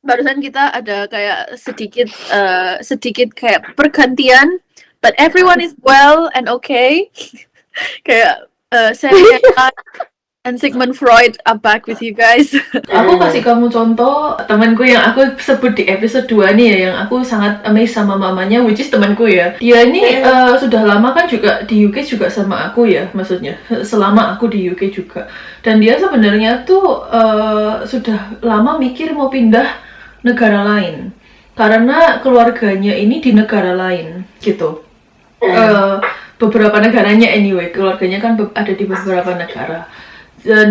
Barusan kita ada kayak sedikit kayak pergantian, but everyone is well and okay. Kayak Celia and Sigmund Freud are back with you guys. Aku kasih kamu contoh temanku yang aku sebut di episode 2 nih ya, yang aku sangat amazed sama mamanya, which is temanku ya. Dia ini sudah lama kan juga di UK juga sama aku ya, maksudnya selama aku di UK juga. Dan dia sebenarnya tuh sudah lama mikir mau pindah negara lain karena keluarganya ini di negara lain gitu. Beberapa negaranya anyway, keluarganya kan ada di beberapa negara. Dan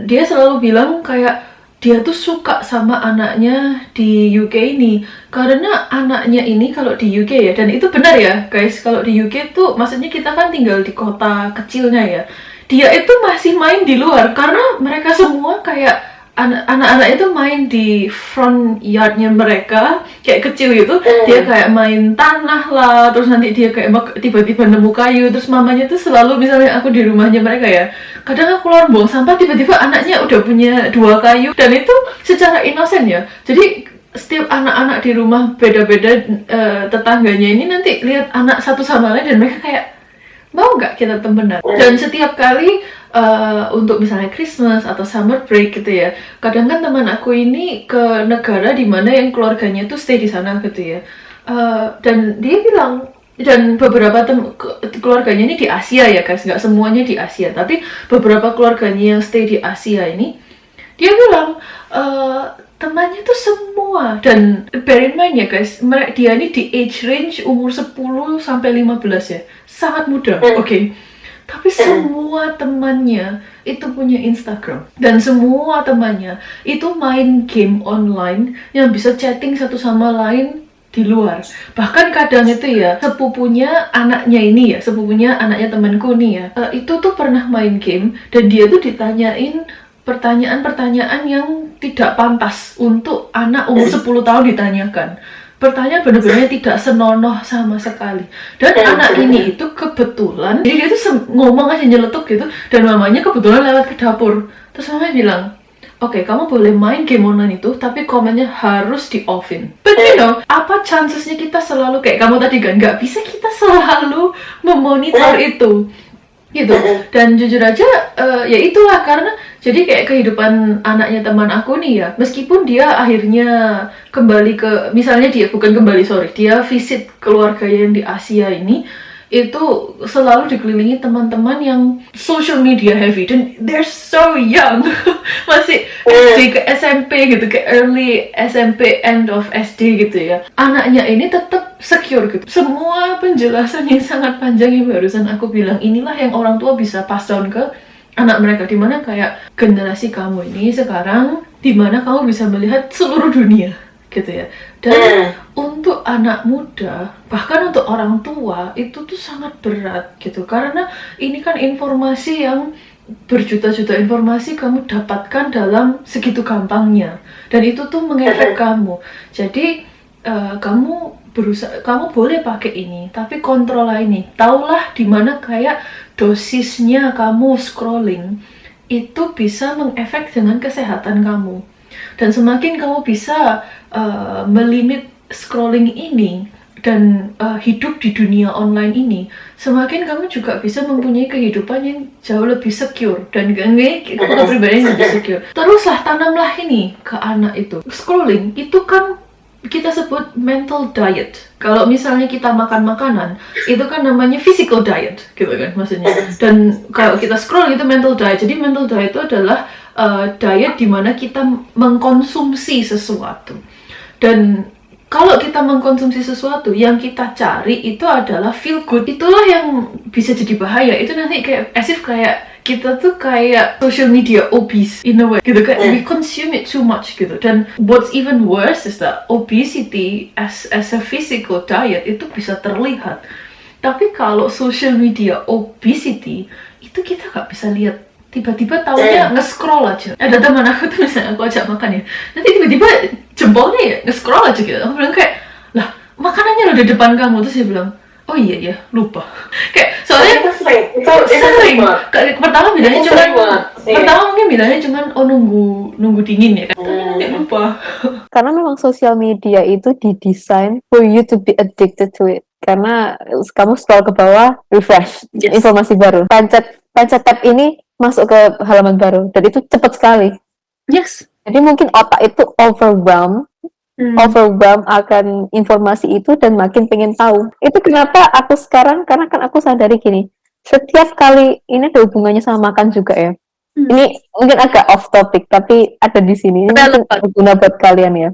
dia selalu bilang kayak dia tuh suka sama anaknya di UK ini karena anaknya ini kalau di UK ya, dan itu benar ya guys, kalau di UK tuh maksudnya kita kan tinggal di kota kecilnya ya, dia itu masih main di luar karena mereka semua kayak anak-anak itu main di front yardnya mereka kayak kecil gitu. Dia kayak main tanah lah, terus nanti dia kayak tiba-tiba nemu kayu, terus mamanya tuh selalu, misalnya aku di rumahnya mereka ya, kadang aku keluar buang sampah, tiba-tiba anaknya udah punya 2 kayu, dan itu secara inosen ya. Jadi setiap anak-anak di rumah beda-beda tetangganya ini nanti lihat anak satu sama lain dan mereka kayak mau nggak kita temenan. Dan setiap kali untuk misalnya Christmas atau summer break gitu ya, kadang kan teman aku ini ke negara dimana yang keluarganya tuh stay di sana gitu ya, dan dia bilang, dan beberapa keluarganya ini di Asia ya guys, nggak semuanya di Asia, tapi beberapa keluarganya yang stay di Asia ini, dia bilang temannya tuh semua, dan bear in mind ya guys, dia ini di age range umur 10 sampai 15 ya, sangat muda, oke. Tapi semua temannya itu punya Instagram, dan semua temannya itu main game online yang bisa chatting satu sama lain di luar. Bahkan kadang itu ya, sepupunya anaknya ini ya, sepupunya anaknya temanku nih ya, itu tuh pernah main game dan dia tuh ditanyain pertanyaan-pertanyaan yang tidak pantas untuk anak umur 10 tahun ditanyakan. Pertanyaan benar-benar tidak senonoh sama sekali. Dan anak ini itu kebetulan, jadi dia tuh ngomong aja nyeletuk gitu, dan mamanya kebetulan lewat ke dapur. Terus mamanya bilang, oke, kamu boleh main game online itu, tapi komennya harus di offin. But you know, apa chancesnya kita selalu kayak kamu tadi kan, nggak bisa kita selalu memonitor itu gitu. Dan jujur aja ya itulah, karena jadi kayak kehidupan anaknya teman aku nih ya, meskipun dia akhirnya kembali ke, misalnya dia visit keluarga yang di Asia ini, itu selalu dikelilingi teman-teman yang social media heavy, dan they're so young. Masih SD ke SMP gitu, ke early SMP, end of SD gitu ya. Anaknya ini tetap secure gitu. Semua penjelasan yang sangat panjang yang barusan aku bilang, inilah yang orang tua bisa pass down ke anak mereka, dimana kayak generasi kamu ini sekarang, dimana kamu bisa melihat seluruh dunia gitu ya. Dan untuk anak muda, bahkan untuk orang tua, itu tuh sangat berat gitu, karena ini kan informasi yang berjuta-juta informasi kamu dapatkan dalam segitu gampangnya, dan itu tuh mengefek kamu. Jadi kamu boleh pakai ini, tapi kontrol ini. Taulah dimana kayak dosisnya kamu scrolling itu bisa mengefek dengan kesehatan kamu. Dan semakin kamu bisa melimit scrolling ini dan hidup di dunia online ini, semakin kamu juga bisa mempunyai kehidupan yang jauh lebih secure, dan pribadi yang lebih secure. Teruslah tanamlah ini ke anak itu. Scrolling itu kan kita sebut mental diet. Kalau misalnya kita makan makanan, itu kan namanya physical diet gitu kan maksudnya. Dan kalau kita scroll itu mental diet. Jadi mental diet itu adalah diet dimana kita mengkonsumsi sesuatu. Dan kalau kita mengkonsumsi sesuatu, yang kita cari itu adalah feel good. Itulah yang bisa jadi bahaya. Itu nanti kayak as if kayak kita tuh kayak social media obese in a way gitu, kayak we consume it too much gitu. Dan what's even worse is that obesity as a physical diet itu bisa terlihat, tapi kalau social media obesity itu kita nggak bisa lihat. Tiba-tiba taunya nge-scroll aja. Ada teman aku tuh, misalnya aku ajak makan ya, nanti tiba-tiba jempolnya ya nge-scroll aja gitu. Aku bilang kayak, lah makanannya udah di depan kamu. Terus dia bilang, oh iya ya, lupa. Kayak soalnya sering. Pertama bilangnya cuma, pertama mungkin bilangnya cuma oh nunggu dingin ya kan. Tapi nanti lupa. Karena memang sosial media itu didesain for you to be addicted to it. Karena kamu scroll ke bawah, refresh, Yes. informasi baru. Pencet tab ini masuk ke halaman baru, dan itu cepat sekali. Yes. Jadi mungkin otak itu overwhelmed akan informasi itu dan makin pengen tahu. Itu kenapa aku sekarang, karena kan aku sadari gini, setiap kali ini ada hubungannya sama makan juga ya. Ini mungkin agak off topic, tapi ada di sini. Ini mungkin berguna buat kalian ya.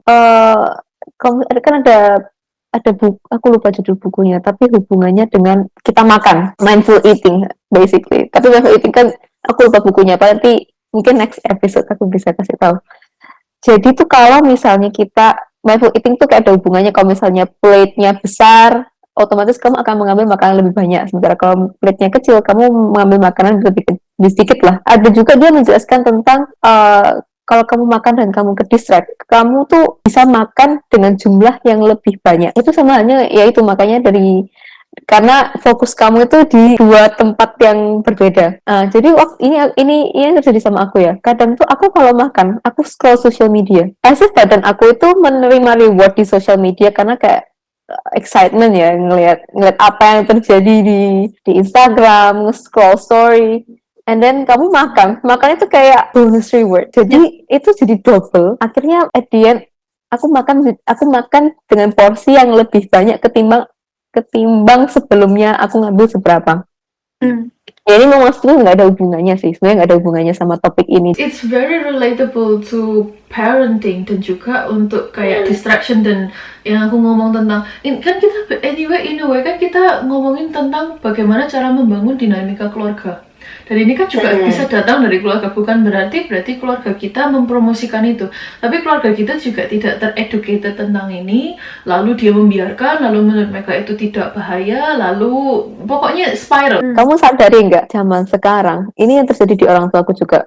Kan ada buku, aku lupa judul bukunya, tapi hubungannya dengan kita makan, mindful eating basically. Tapi mindful eating kan aku lupa bukunya, tapi mungkin next episode aku bisa kasih tahu. Jadi tuh kalau misalnya kita mindful eating tuh kayak ada hubungannya, kalau misalnya plate-nya besar, otomatis kamu akan mengambil makanan lebih banyak. Sementara kalau plate-nya kecil, kamu mengambil makanan lebih sedikit lah. Ada juga dia menjelaskan tentang kalau kamu makan dan kamu ke distract, kamu tuh bisa makan dengan jumlah yang lebih banyak. Itu sama halnya, yaitu makanya karena fokus kamu itu di dua tempat yang berbeda. Jadi ini terjadi sama aku ya. Kadang tuh aku kalau makan, aku scroll social media. As if badan aku itu menerima reward di social media karena kayak excitement ya, ngelihat apa yang terjadi di Instagram, nge-scroll story. And then kamu makan itu kayak bonus reward. Jadi itu jadi double. Akhirnya at the end aku makan dengan porsi yang lebih banyak ketimbang sebelumnya aku ngambil seberapa. Ya ini maksudnya nggak ada hubungannya sih. Sebenarnya nggak ada hubungannya sama topik ini. It's very relatable to parenting dan juga untuk kayak distraction, dan yang aku ngomong tentang kan kita anyway in a way kan kita ngomongin tentang bagaimana cara membangun dinamika keluarga. Dan ini kan juga bisa datang dari keluarga, bukan berarti keluarga kita mempromosikan itu. Tapi keluarga kita juga tidak tereducated tentang ini, lalu dia membiarkan, lalu menurut mereka itu tidak bahaya, lalu pokoknya spiral. Kamu sadari nggak zaman sekarang, ini yang terjadi di orang tua aku juga.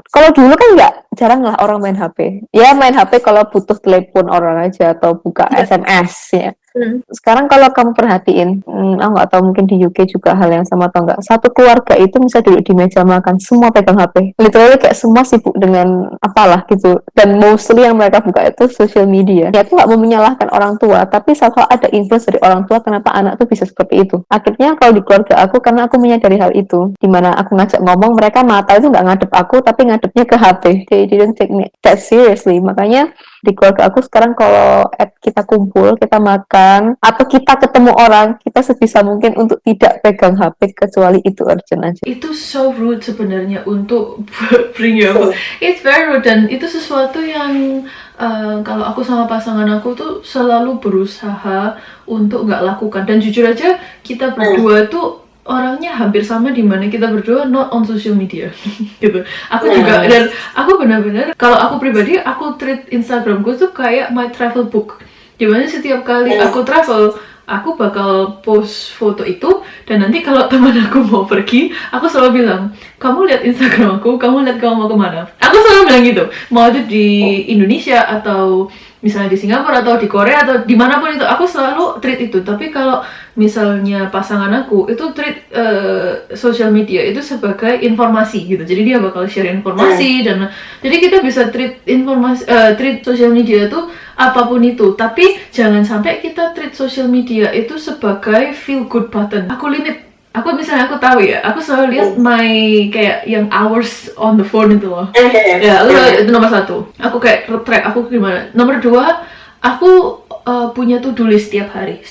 Kalau dulu kan jarang lah orang main HP. Ya main HP kalau butuh telepon orang aja atau buka SMS ya. Sekarang kalau kamu perhatiin, aku nggak tahu mungkin di UK juga hal yang sama atau enggak. Satu keluarga itu bisa duduk di meja makan, semua pegang HP. Literally kayak semua sibuk dengan apalah gitu. Dan mostly yang mereka buka itu social media. Ya aku nggak mau menyalahkan orang tua, tapi somehow ada influence dari orang tua kenapa anak tuh bisa seperti itu. Akhirnya kalau di keluarga aku, karena aku menyadari hal itu, dimana aku ngajak ngomong, mereka mata itu nggak ngadep aku, tapi ngadepnya ke HP. They didn't take me that seriously. Makanya di keluarga aku sekarang kalau kita kumpul, kita makan, atau kita ketemu orang, kita sebisa mungkin untuk tidak pegang HP kecuali itu urgent aja. Itu so rude sebenarnya untuk bring your phone. It's very rude, dan itu sesuatu yang kalau aku sama pasangan aku tuh selalu berusaha untuk nggak lakukan. Dan jujur aja kita berdua tuh orangnya hampir sama, di mana kita berdua not on social media gitu. Aku juga, dan aku benar-benar kalau aku pribadi, aku treat Instagramku tuh kayak my travel book, dimana setiap kali aku travel, aku bakal post foto itu, dan nanti kalau teman aku mau pergi, aku selalu bilang, kamu lihat Instagram aku, kamu lihat kamu mau kemana. Aku selalu bilang gitu, mau itu di Indonesia atau misalnya di Singapura atau di Korea atau dimanapun itu, aku selalu treat itu. Tapi kalau misalnya pasangan aku itu treat social media itu sebagai informasi gitu, jadi dia bakal share informasi, dan jadi kita bisa treat treat social media itu apapun itu. Tapi jangan sampai kita treat social media itu sebagai feel good button. Aku misalnya aku tahu ya, aku selalu lihat my kayak yang hours on the phone itu loh. Ya, itu nomor 1. Aku kayak track aku gimana. Nomor 2, aku punya to-do list setiap hari.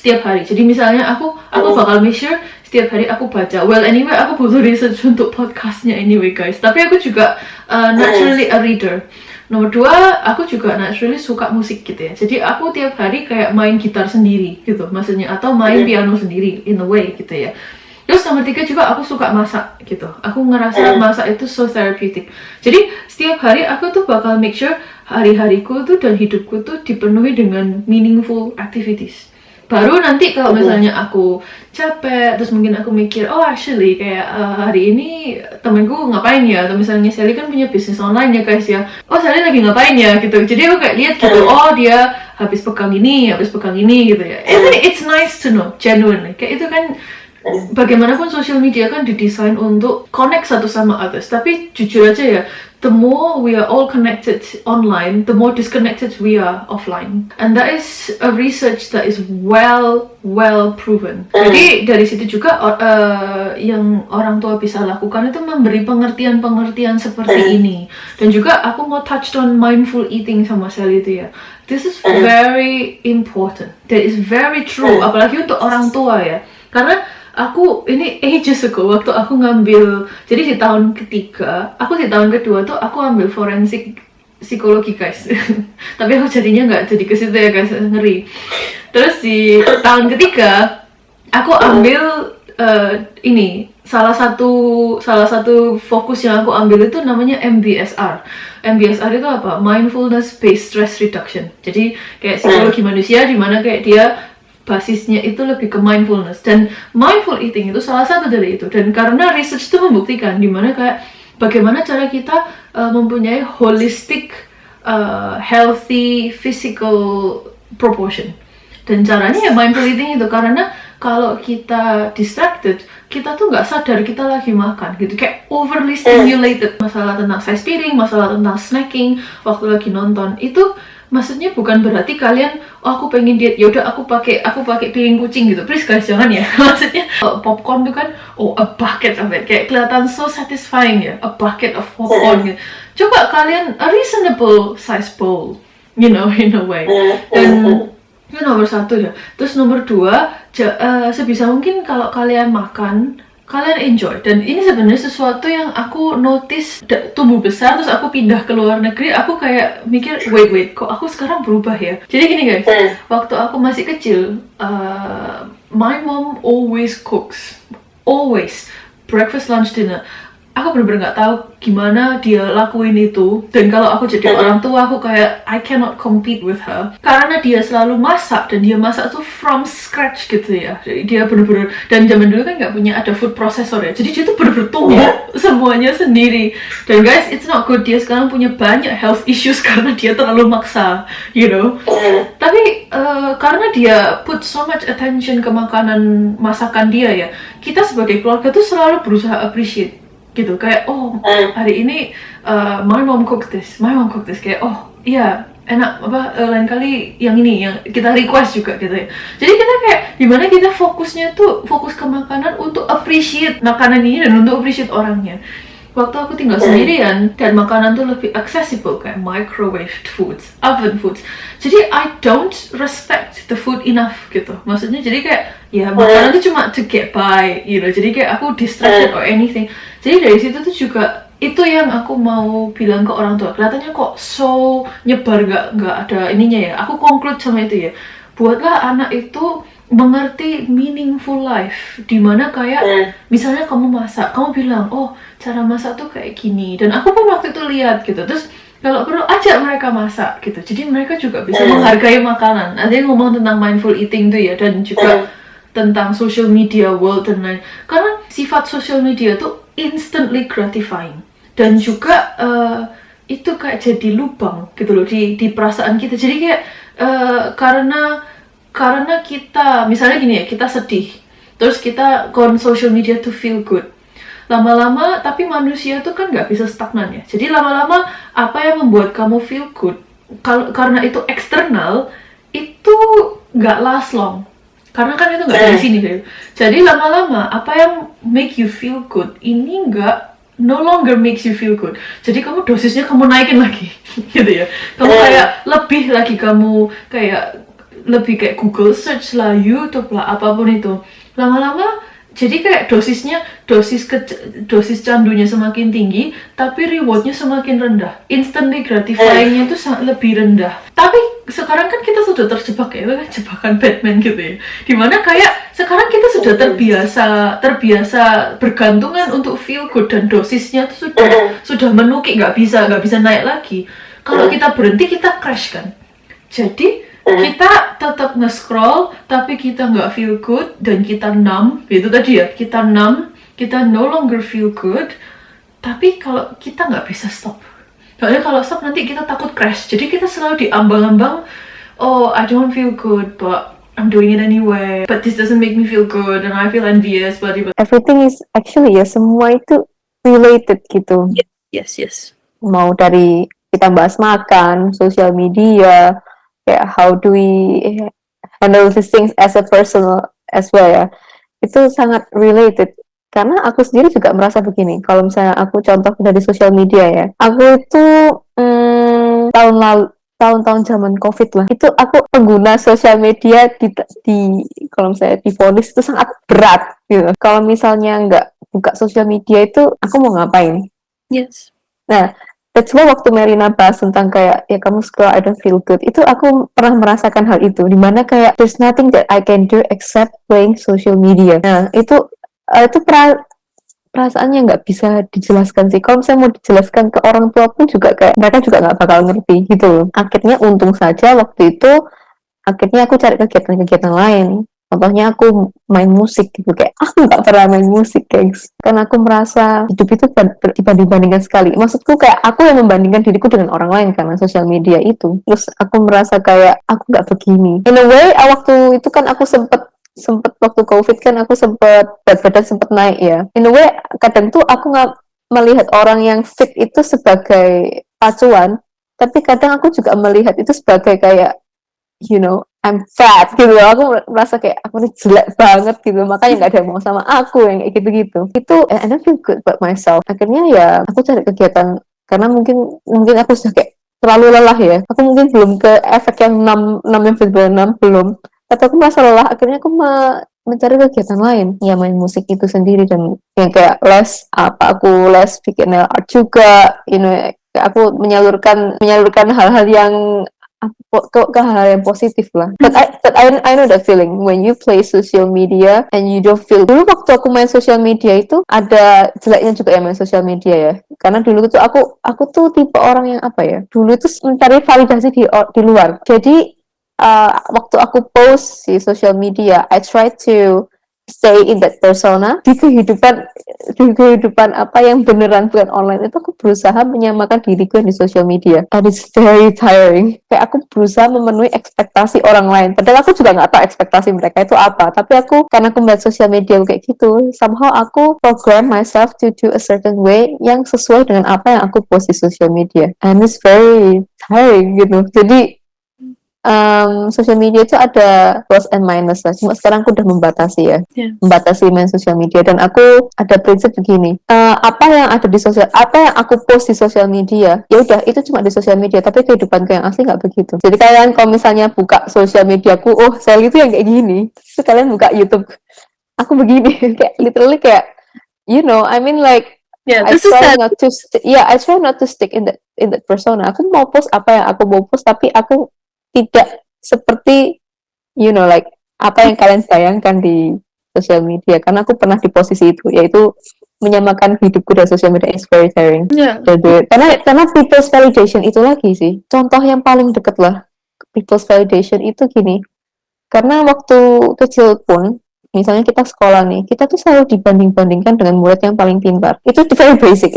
Jadi misalnya aku bakal make sure setiap hari aku baca. Well anyway, aku butuh research untuk podcastnya anyway guys. Tapi aku juga naturally a reader. Nomor 2, aku juga naturally suka musik gitu ya. Jadi aku tiap hari kayak main gitar sendiri gitu, maksudnya, atau main piano sendiri in a way gitu ya. Terus nomor 3 juga aku suka masak gitu. Aku ngerasa masak itu so therapeutic. Jadi setiap hari aku tuh bakal make sure hari-hariku tuh dan hidupku tuh dipenuhi dengan meaningful activities. Baru nanti kalau misalnya aku capek, terus mungkin aku mikir, oh actually kayak hari ini temenku ngapain ya, atau misalnya Sally kan punya bisnis online ya guys ya, oh Sally lagi ngapain ya gitu. Jadi aku kayak lihat gitu, oh dia habis pegang ini gitu ya. It's nice to know, genuinely. Kayak itu kan bagaimanapun social media kan didesain untuk connect satu sama others. Tapi jujur aja ya, the more we are all connected online, the more disconnected we are offline. And that is a research that is well proven. Jadi dari situ juga yang orang tua bisa lakukan itu memberi pengertian seperti ini. Dan juga aku mau touch on mindful eating sama Sally itu ya. This is very important. That is very true. Apalagi untuk orang tua ya. Karena aku ini ages ago waktu aku ngambil, jadi di tahun ketiga, aku di tahun kedua tuh aku ambil forensik psikologi guys. Tapi aku jadinya nggak jadi ke situ ya guys, ngeri. Terus di tahun ketiga aku ambil ini salah satu fokus yang aku ambil itu namanya MBSR. MBSR itu apa? Mindfulness Based Stress Reduction. Jadi kayak psikologi manusia di mana kayak dia basisnya itu lebih ke mindfulness, dan mindful eating itu salah satu dari itu. Dan karena research itu membuktikan dimana kayak bagaimana cara kita mempunyai holistic healthy physical proportion. Dan caranya ya mindful eating itu, karena kalau kita distracted, kita tuh nggak sadar kita lagi makan gitu, kayak overly stimulated. Masalah tentang size piring, masalah tentang snacking waktu lagi nonton itu, maksudnya bukan berarti kalian, oh aku pengen diet, yaudah aku pakai piring kucing gitu. Please guys, jangan ya. Maksudnya popcorn tuh kan, oh a bucket of it, kayak kelihatan so satisfying ya, a bucket of popcorn gitu. Coba kalian a reasonable size bowl, you know, in a way. Dan itu nomor satu ya. Terus nomor dua, sebisa mungkin kalau kalian makan, kalian enjoy. Dan ini sebenarnya sesuatu yang aku notice tumbuh besar, terus aku pindah ke luar negeri, aku kayak mikir, wait, kok aku sekarang berubah ya. Jadi gini guys, waktu aku masih kecil, my mom always cooks, always, breakfast, lunch, dinner. Aku bener-bener nggak tahu gimana dia lakuin itu. Dan kalau aku jadi orang tua, aku kayak I cannot compete with her, karena dia selalu masak, dan dia masak tuh from scratch gitu ya. Jadi dia bener-bener, dan zaman dulu kan nggak punya ada food processor ya, jadi dia tuh bener-bener tumbuk semuanya sendiri. Dan guys, it's not good. Dia sekarang punya banyak health issues karena dia terlalu maksa, you know. Tapi karena dia put so much attention ke makanan masakan dia ya, kita sebagai keluarga tuh selalu berusaha appreciate gitu, kayak oh hari ini my mom cook this, kayak oh iya enak, apa lain kali yang ini, yang kita request juga gitu ya. Jadi kita kayak dimana kita fokusnya tuh fokus ke makanan untuk appreciate makanan ini dan untuk appreciate orangnya. Waktu aku tinggal sendirian dan makanan tuh lebih accessible, kayak microwaved foods, oven foods, jadi I don't respect the food enough gitu. Maksudnya jadi kayak ya makanan tuh cuma to get by, you know. Jadi kayak aku distracted or anything. Jadi dari situ tuh juga itu yang aku mau bilang ke orang tua. Kelihatannya kok so nyebar, nggak ada ininya ya. Aku conclude sama itu ya. Buatlah anak itu mengerti meaningful life, dimana kayak misalnya kamu masak, kamu bilang oh cara masak tuh kayak gini, dan aku pun waktu itu lihat gitu. Terus kalau perlu ajak mereka masak gitu, jadi mereka juga bisa menghargai makanan. Nanti ngomong tentang mindful eating tuh ya, dan juga tentang social media world dan lain, karena sifat social media tuh instantly gratifying, dan juga itu kayak jadi lubang gitu loh di perasaan kita. Jadi kayak karena kita misalnya gini ya, kita sedih, terus kita on social media to feel good, lama-lama tapi manusia tuh kan nggak bisa stagnan ya. Jadi lama-lama apa yang membuat kamu feel good, karena itu eksternal, itu nggak last long, karena kan itu nggak dari sini deh. Jadi lama-lama apa yang make you feel good ini no longer makes you feel good. Jadi kamu dosisnya kamu naikin lagi gitu ya. Kamu kayak lebih lagi, kamu kayak lebih kayak Google search lah, YouTube lah, apapun itu. Lama-lama jadi kayak dosis candunya semakin tinggi, tapi rewardnya semakin rendah. Instantly gratifyingnya itu lebih rendah. Tapi sekarang kan kita sudah terjebak ya, itu kan jebakan Batman gitu ya. Dimana kayak sekarang kita sudah terbiasa bergantungan untuk feel good, dan dosisnya tuh sudah menukik, nggak bisa naik lagi. Kalau kita berhenti, kita crash kan. Jadi kita tetap nge-scroll, tapi kita nggak feel good, dan kita numb, itu tadi ya, kita numb, kita no longer feel good, tapi kalau kita nggak bisa stop. Soalnya kalau stop nanti kita takut crash, jadi kita selalu diambang-ambang, oh I don't feel good, but I'm doing it anyway, but this doesn't make me feel good and I feel envious, blah blah. Everything is actually ya semua itu related gitu. Yes. Mau dari kita bahas makan, social media, kayak how do we handle these things as a personal as well ya. Itu sangat related. Karena aku sendiri juga merasa begini. Kalau misalnya aku contoh dari social media ya, aku itu tahun-tahun zaman COVID lah, itu aku pengguna sosial media kalau misalnya divonis itu sangat berat gitu. Kalau misalnya nggak buka sosial media itu aku mau ngapain? Yes. Nah, that's why waktu Merina bahas tentang kayak ya kamu scroll I don't feel good, itu aku pernah merasakan hal itu, dimana kayak there's nothing that I can do except playing social media. Nah, itu perasaannya nggak bisa dijelaskan sih. Kalau misalnya mau dijelaskan ke orang tua pun juga kayak mereka juga nggak bakal ngerti gitu loh. Akhirnya untung saja waktu itu akhirnya aku cari kegiatan-kegiatan lain. Contohnya aku main musik gitu, kayak aku nggak pernah main musik guys, karena aku merasa hidup itu dibanding-bandingkan sekali. Maksudku kayak aku yang membandingkan diriku dengan orang lain karena sosial media itu. Terus aku merasa kayak aku nggak begini. In a way waktu itu kan aku sempet waktu COVID kan aku sempet berat badan sempet naik ya. In a way kadang tuh aku nggak melihat orang yang fit itu sebagai pacuan, tapi kadang aku juga melihat itu sebagai kayak I'm fat gitu loh. Aku merasa kayak aku ini jelek banget gitu, makanya nggak ada yang mau sama aku yang kayak gitu-gitu. Itu I don't feel good about myself. Akhirnya ya aku cari kegiatan karena mungkin aku sudah kayak terlalu lelah ya. Aku mungkin belum ke efek yang 6 belum. Tapi aku merasa lelah, akhirnya aku mencari kegiatan lain. Ya main musik itu sendiri dan yang kayak aku les bikin nail art juga. Aku menyalurkan hal-hal yang ke hal yang positif lah. But I know that feeling when you play social media and you don't feel. Dulu waktu aku main social media itu ada jeleknya juga ya main social media ya. Karena dulu itu aku tuh tipe orang yang apa ya? Dulu itu mencari validasi di luar. Jadi waktu aku post di social media, I try to stay in that persona di kehidupan apa yang beneran bukan online. Itu aku berusaha menyamakan diriku di social media, and it's very tiring. Kayak aku berusaha memenuhi ekspektasi orang lain, padahal aku juga nggak tahu ekspektasi mereka itu apa, tapi karena aku melihat social media kayak gitu, somehow aku program myself to do a certain way yang sesuai dengan apa yang aku post di social media, and it's very tiring gitu. Jadi social media itu ada plus and minus lah. Cuma sekarang aku udah membatasi ya, membatasi main social media. Dan aku ada prinsip begini, apa yang aku post di social media, ya udah itu cuma di social media. Tapi kehidupanku yang asli nggak begitu. Jadi kalian kalau misalnya buka social mediaku, oh saya itu yang kayak gini. Terus kalian buka YouTube, aku begini, kayak literally kayak, I mean like. Yeah, I try not to stick in that persona. Aku mau post apa yang aku mau post, tapi aku tidak seperti like apa yang kalian bayangkan di sosial media, karena aku pernah di posisi itu, yaitu menyamakan hidupku dan sosial media is very tiring. Jadi, karena people's validation itu lagi sih contoh yang paling deket lah. People's validation itu gini, karena waktu kecil pun misalnya kita sekolah nih, kita tuh selalu dibanding-bandingkan dengan murid yang paling pintar. Itu very basic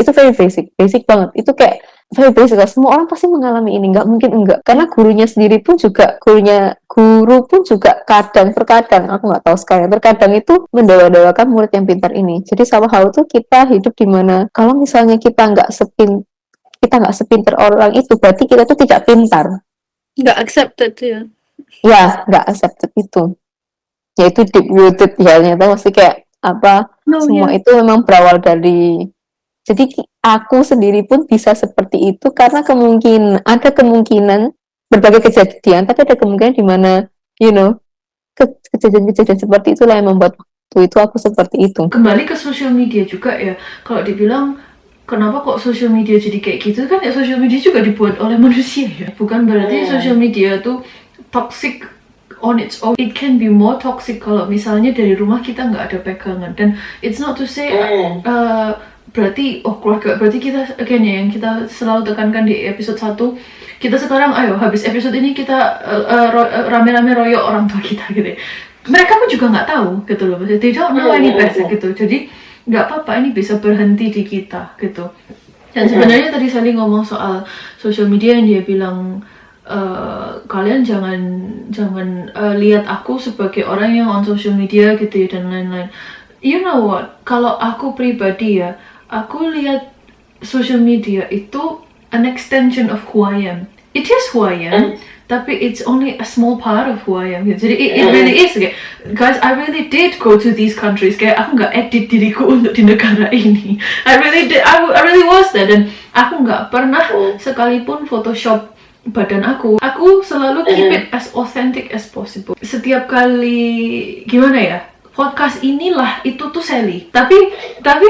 banget. Itu kayak very basic lah. Semua orang pasti mengalami ini, nggak mungkin enggak. Karena guru pun juga terkadang, aku nggak tahu sekarang, terkadang itu mendewa-dewakan murid yang pintar ini. Jadi somehow tuh kita hidup di mana kalau misalnya kita nggak sepintar orang itu, berarti kita tuh tidak pintar. Nggak accepted ya. Ya, nggak accepted itu. Yaitu deep rooted ya, ternyata mesti kayak apa, semua itu memang berawal dari. Jadi aku sendiri pun bisa seperti itu karena ada kemungkinan berbagai kejadian, tapi ada kemungkinan di mana kejadian-kejadian seperti itulah yang membuat waktu itu aku seperti itu. Kembali ke social media juga ya, kalau dibilang kenapa kok social media jadi kayak gitu, kan ya social media juga dibuat oleh manusia ya, bukan berarti social media tuh toxic on its own. It can be more toxic kalau misalnya dari rumah kita nggak ada pegangan. Dan it's not to say berarti keluarga, berarti kita again ya, yang kita selalu tekankan di episode 1, kita sekarang ayo habis episode ini kita rame-rame royok orang tua kita gitu ya. Mereka pun juga nggak tahu gitu loh, maksudnya they don't know any better gitu. Jadi nggak apa-apa, ini bisa berhenti di kita gitu. Dan sebenarnya tadi Sally ngomong soal social media yang dia bilang kalian jangan lihat aku sebagai orang yang on social media gitu ya dan lain-lain. You know what? Kalau aku pribadi ya, aku lihat social media itu an extension of who I am. It is who I am, tapi it's only a small part of who I am. Jadi it really is. Kayak, guys, I really did go to these countries. Kayak aku nggak edit diriku untuk di negara ini. I really did. I really was there. Dan aku nggak pernah sekalipun Photoshop badan aku. Aku selalu keep it as authentic as possible. Setiap kali gimana ya? Podcast inilah itu tuh Sally. Tapi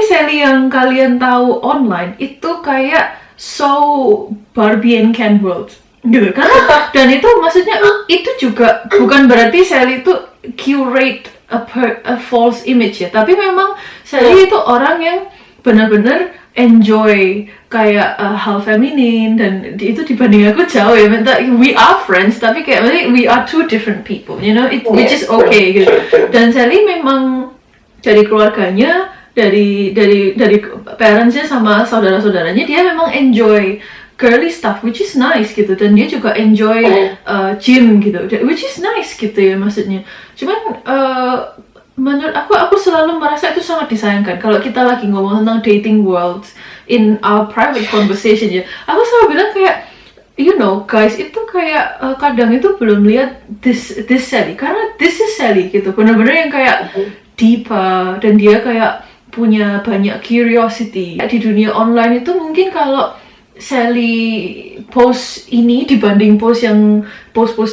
Sally yang kalian tahu online itu kayak so Barbie and Ken world gitu kan. Dan itu maksudnya itu juga bukan berarti Sally itu curate a false image ya. Tapi memang Sally itu orang yang benar-benar enjoy kayak hal feminin dan itu dibanding aku jauh ya. We are friends tapi kayak we are two different people, you know, which is okay gitu. Dan Sally memang dari keluarganya, dari parentsnya sama saudara-saudaranya dia memang enjoy girly stuff, which is nice gitu. Dan dia juga enjoy gym gitu, which is nice gitu ya maksudnya. Cuman menurut aku selalu merasa itu sangat disayangkan kalau kita lagi ngomong tentang dating world in our private conversation ya. Aku selalu bilang kayak, you know guys, itu kayak kadang itu belum lihat this Sally, karena this is Sally gitu, benar-benar yang kayak deeper dan dia kayak punya banyak curiosity di dunia online. Itu mungkin kalau Sally post ini dibanding post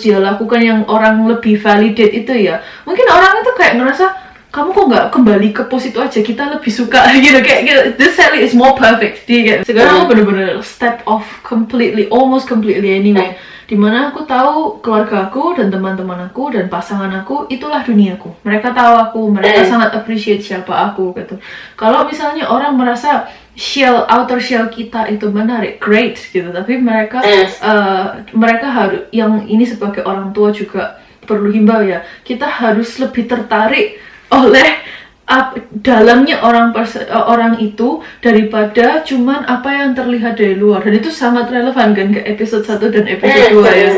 dia lakukan yang orang lebih validate itu ya, mungkin orang itu kayak ngerasa kamu kok nggak kembali ke post itu aja, kita lebih suka gitu kayak gitu. This Sally is more perfect. Sekarang aku bener-bener step off almost completely anyway. Dimana aku tahu keluarga aku dan teman-teman aku dan pasangan aku itulah duniaku. Mereka tahu aku, mereka sangat appreciate siapa aku gitu. Kalau misalnya orang merasa outer shell kita itu menarik, great gitu. Tapi mereka harus, yang ini sebagai orang tua juga perlu himbau ya, kita harus lebih tertarik oleh dalamnya orang itu daripada cuman apa yang terlihat dari luar. Dan itu sangat relevan kan ke episode 1 dan episode 2 ya.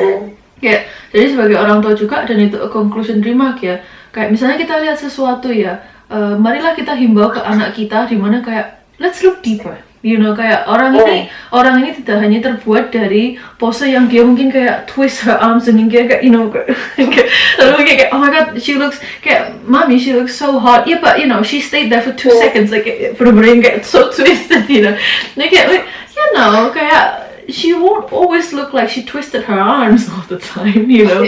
Kayak, jadi sebagai orang tua juga, dan itu a conclusion remark ya, kayak misalnya kita lihat sesuatu ya, marilah kita himbau ke anak kita dimana kayak let's look deeper, you know, kayak orang ini tidak hanya terbuat dari pose yang dia mungkin kayak twist her arms dan kayak you know lalu kayak oh my god she looks kayak mommy she looks so hot, yeah but you know she stayed there for 2 seconds like bener-bener kayak so twisted, you know, kayak you know kayak she won't always look like she twisted her arms all the time, you know.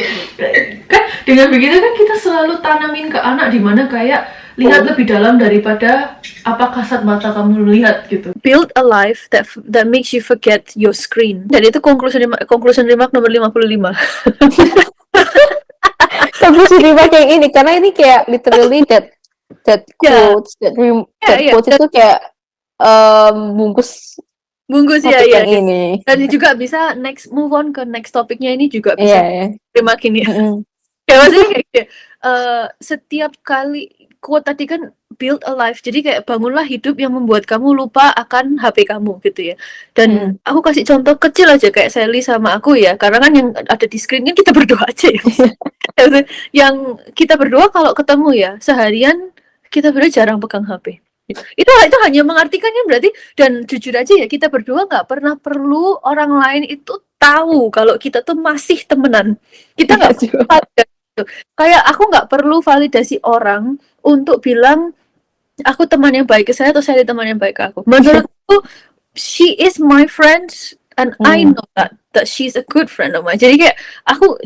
Kan dengan begitu kan kita selalu tanamin ke anak dimana kayak lihat lebih dalam daripada apa kasat mata kamu lihat gitu. Build a life that makes you forget your screen. Dan itu conclusion remark nomor 55. Conclusion remark yang ini, karena ini kayak literally that quotes, that quotes itu kayak bungkus ya yang ini. Dan juga bisa move on ke next topiknya ini juga bisa remark ini. Kayak maksudnya kayak setiap kali quote tadi kan build a life, jadi kayak bangunlah hidup yang membuat kamu lupa akan HP kamu gitu ya. Dan aku kasih contoh kecil aja kayak Sally sama aku ya, karena kan yang ada di screen kan kita berdua aja ya. Yang kita berdua kalau ketemu ya seharian kita berdua jarang pegang HP. Itu hanya mengartikan kan berarti, dan jujur aja ya kita berdua nggak pernah perlu orang lain itu tahu kalau kita tuh masih temenan. Kita nggak kayak aku nggak perlu validasi orang untuk bilang aku teman yang baik ke saya atau saya teman yang baik ke aku. Menurutku she is my friend and I know that she's a good friend of mine. Jadi kayak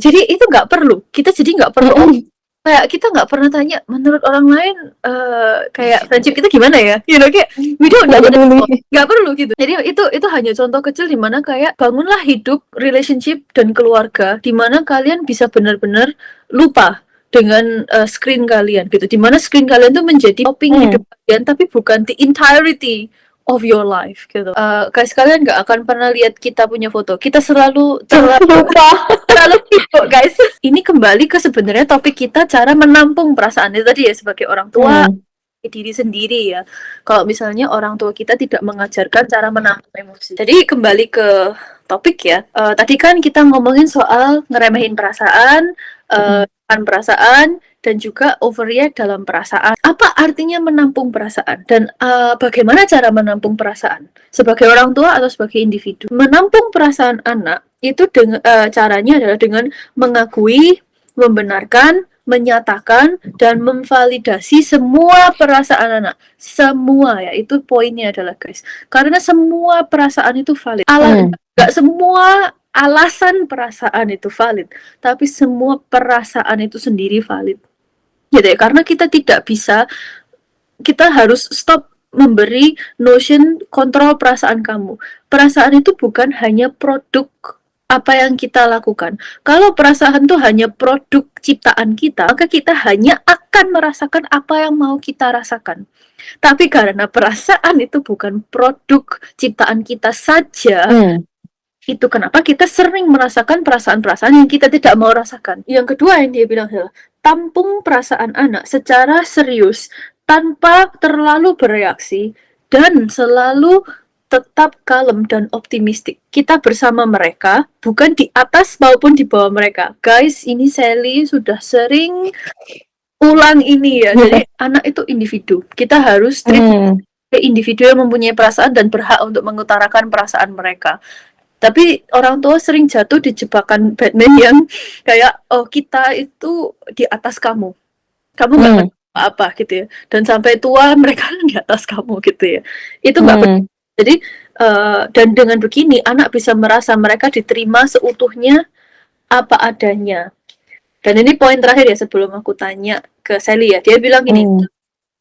jadi itu nggak perlu, kita jadi nggak perlu kayak kita nggak pernah tanya menurut orang lain kayak friendship kita gimana ya, you know, kayak we don't know, nggak perlu gitu. Jadi itu hanya contoh kecil dimana kayak bangunlah hidup relationship dan keluarga dimana kalian bisa benar-benar lupa dengan screen kalian gitu, dimana screen kalian tuh menjadi topping hidup kalian tapi bukan the entirety of your life gitu. Guys, kalian nggak akan pernah lihat kita punya foto, kita selalu sibuk guys. Ini kembali ke sebenarnya topik kita, cara menampung perasaan itu tadi ya, sebagai orang tua diri sendiri ya. Kalau misalnya orang tua kita tidak mengajarkan cara menampung emosi. Jadi kembali ke topik ya. Tadi kan kita ngomongin soal ngeremehin perasaan, perasaan, dan juga overreact dalam perasaan. Apa artinya menampung perasaan? Dan bagaimana cara menampung perasaan? Sebagai orang tua atau sebagai individu. Menampung perasaan anak itu caranya adalah dengan mengakui, membenarkan, menyatakan, dan memvalidasi semua perasaan anak. Semua ya, itu poinnya adalah guys. Karena semua perasaan itu valid. Gak semua alasan perasaan itu valid, tapi semua perasaan itu sendiri valid. Gitu ya, karena kita harus stop memberi notion kontrol perasaan kamu. Perasaan itu bukan hanya produk apa yang kita lakukan. Kalau perasaan itu hanya produk ciptaan kita, maka kita hanya akan merasakan apa yang mau kita rasakan. Tapi karena perasaan itu bukan produk ciptaan kita saja, itu kenapa kita sering merasakan perasaan-perasaan yang kita tidak mau rasakan. Yang kedua yang dia bilang adalah tampung perasaan anak secara serius tanpa terlalu bereaksi dan selalu tetap kalem dan optimistik. Kita bersama mereka, bukan di atas maupun di bawah mereka. Guys, ini Sally sudah sering ulang ini ya. Jadi anak itu individu. Kita harus treat individu yang mempunyai perasaan dan berhak untuk mengutarakan perasaan mereka. Tapi orang tua sering jatuh di jebakan Batman yang kayak, oh kita itu di atas kamu. Kamu nggak apa gitu ya. Dan sampai tua mereka di atas kamu gitu ya. Itu nggak benar. Jadi dan dengan begini anak bisa merasa mereka diterima seutuhnya apa adanya. Dan ini poin terakhir ya sebelum aku tanya ke Sally ya. Dia bilang gini,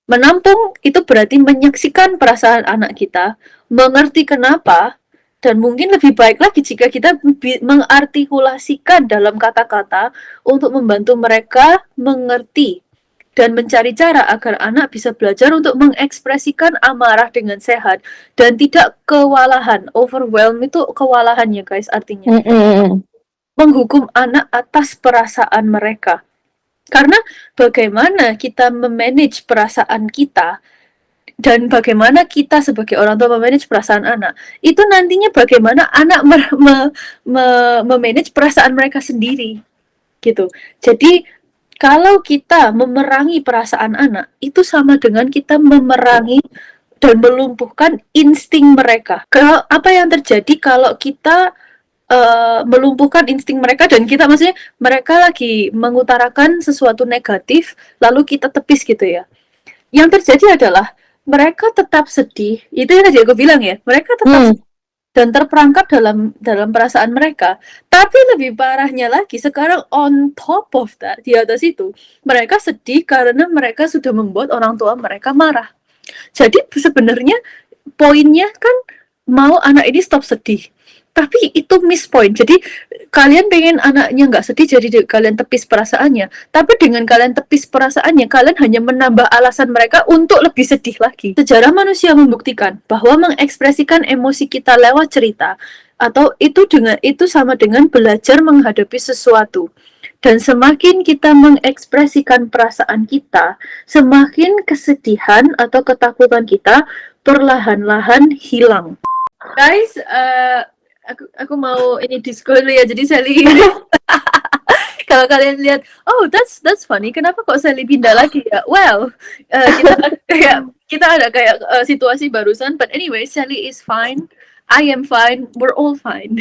menampung itu berarti menyaksikan perasaan anak kita, mengerti kenapa, dan mungkin lebih baik lagi jika kita mengartikulasikan dalam kata-kata untuk membantu mereka mengerti dan mencari cara agar anak bisa belajar untuk mengekspresikan amarah dengan sehat dan tidak kewalahan. Overwhelm itu kewalahan ya guys artinya. Menghukum anak atas perasaan mereka. Karena bagaimana kita memanage perasaan kita dan bagaimana kita sebagai orang tua memanage perasaan anak, itu nantinya bagaimana anak memanage perasaan mereka sendiri. Gitu. Jadi kalau kita memerangi perasaan anak, itu sama dengan kita memerangi dan melumpuhkan insting mereka. Apa yang terjadi kalau kita melumpuhkan insting mereka dan kita maksudnya mereka lagi mengutarakan sesuatu negatif, lalu kita tepis gitu ya. Yang terjadi adalah mereka tetap sedih. Itu yang tadi aku bilang ya. Mereka tetap sedih dan terperangkap dalam perasaan mereka. Tapi lebih parahnya lagi sekarang on top of that, di atas itu mereka sedih karena mereka sudah membuat orang tua mereka marah. Jadi sebenarnya poinnya kan mau anak ini stop sedih, tapi itu miss point. Jadi kalian pengen anaknya nggak sedih, jadi kalian tepis perasaannya. Tapi dengan kalian tepis perasaannya, kalian hanya menambah alasan mereka untuk lebih sedih lagi. Sejarah manusia membuktikan bahwa mengekspresikan emosi kita lewat cerita atau itu sama dengan belajar menghadapi sesuatu. Dan semakin kita mengekspresikan perasaan kita, semakin kesedihan atau ketakutan kita perlahan-lahan hilang. Guys, aku mau ini disco dulu ya. Jadi Sally kalau kalian lihat, oh that's funny, kenapa kok Sally pindah lagi ya? Well, kita ada kayak situasi barusan, but anyway, Sally is fine, I am fine, we're all fine.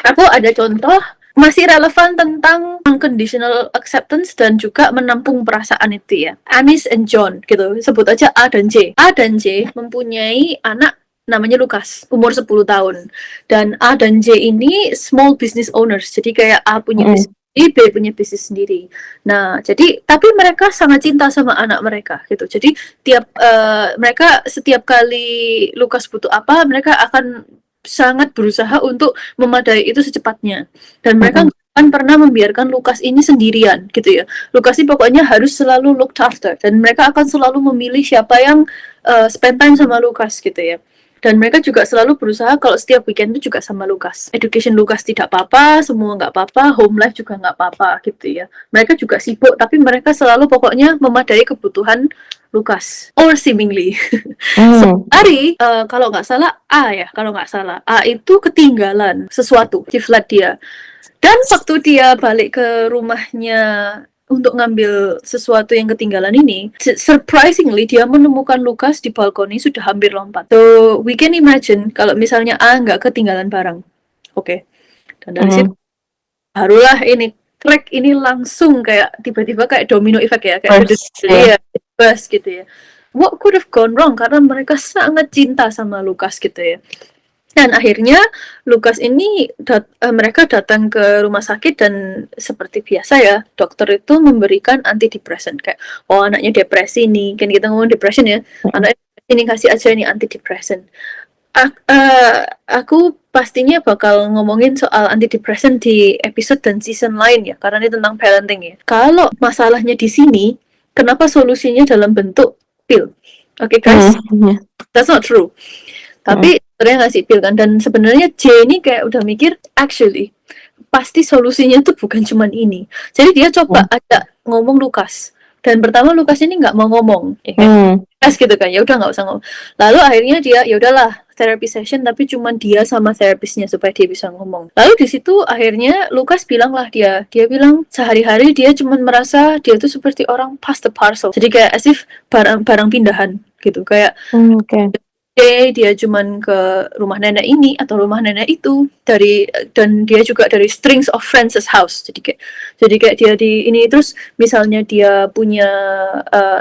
Aku ada contoh masih relevan tentang unconditional acceptance dan juga menampung perasaan itu ya. Anis and John gitu, sebut aja A dan J. A dan J mempunyai anak namanya Lukas, umur 10 tahun. Dan A dan J ini small business owners. Jadi kayak A punya bisnis sendiri, B punya bisnis sendiri. Nah, jadi tapi mereka sangat cinta sama anak mereka gitu. Jadi mereka setiap kali Lukas butuh apa, mereka akan sangat berusaha untuk memadai itu secepatnya. Dan mereka akan pernah membiarkan Lukas ini sendirian gitu ya. Lukas ini pokoknya harus selalu looked after. Dan mereka akan selalu memilih siapa yang spend time sama Lukas gitu ya. Dan mereka juga selalu berusaha kalau setiap weekend itu juga sama Lukas. Education Lukas tidak apa-apa, semua nggak apa-apa, home life juga nggak apa-apa gitu ya. Mereka juga sibuk, tapi mereka selalu pokoknya memadai kebutuhan Lukas, or seemingly. Hmm. Hari, kalau nggak salah A itu ketinggalan sesuatu di flat dia. Dan waktu dia balik ke rumahnya untuk ngambil sesuatu yang ketinggalan ini, surprisingly dia menemukan Lukas di balkoni sudah hampir lompat. So we can imagine kalau misalnya A nggak ketinggalan barang, oke. Dan dari situ barulah ini track ini langsung kayak tiba-tiba kayak domino effect ya, kayak burst gitu ya. What could have gone wrong? Karena mereka sangat cinta sama Lukas gitu ya. Dan akhirnya Lukas ini mereka datang ke rumah sakit dan seperti biasa ya, dokter itu memberikan antidepresan kayak anaknya depresi nih, kan kita ngomong depression ya, anaknya ini kasih aja nih antidepresan. Aku pastinya bakal ngomongin soal antidepresan di episode dan season lain ya, karena ini tentang parenting ya. Kalau masalahnya di sini, kenapa solusinya dalam bentuk pil? Oke guys, that's not true. Tapi sebenarnya ngasih pil kan, dan sebenarnya J ini kayak udah mikir actually pasti solusinya tuh bukan cuman ini. Jadi dia coba ajak ngomong Lukas, dan pertama Lukas ini nggak mau ngomong, ya kan? Gitu kan, ya udah nggak usah ngomong. Lalu akhirnya dia ya udahlah therapy session, tapi cuman dia sama terapisnya supaya dia bisa ngomong. Lalu di situ akhirnya Lukas bilang lah dia bilang sehari-hari dia cuman merasa dia tuh seperti orang pass the parcel. Jadi kayak as if barang pindahan gitu, kayak dia cuman ke rumah nenek ini atau rumah nenek itu dan dia juga dari strings of friends' house. Jadi kayak dia di ini, terus misalnya dia punya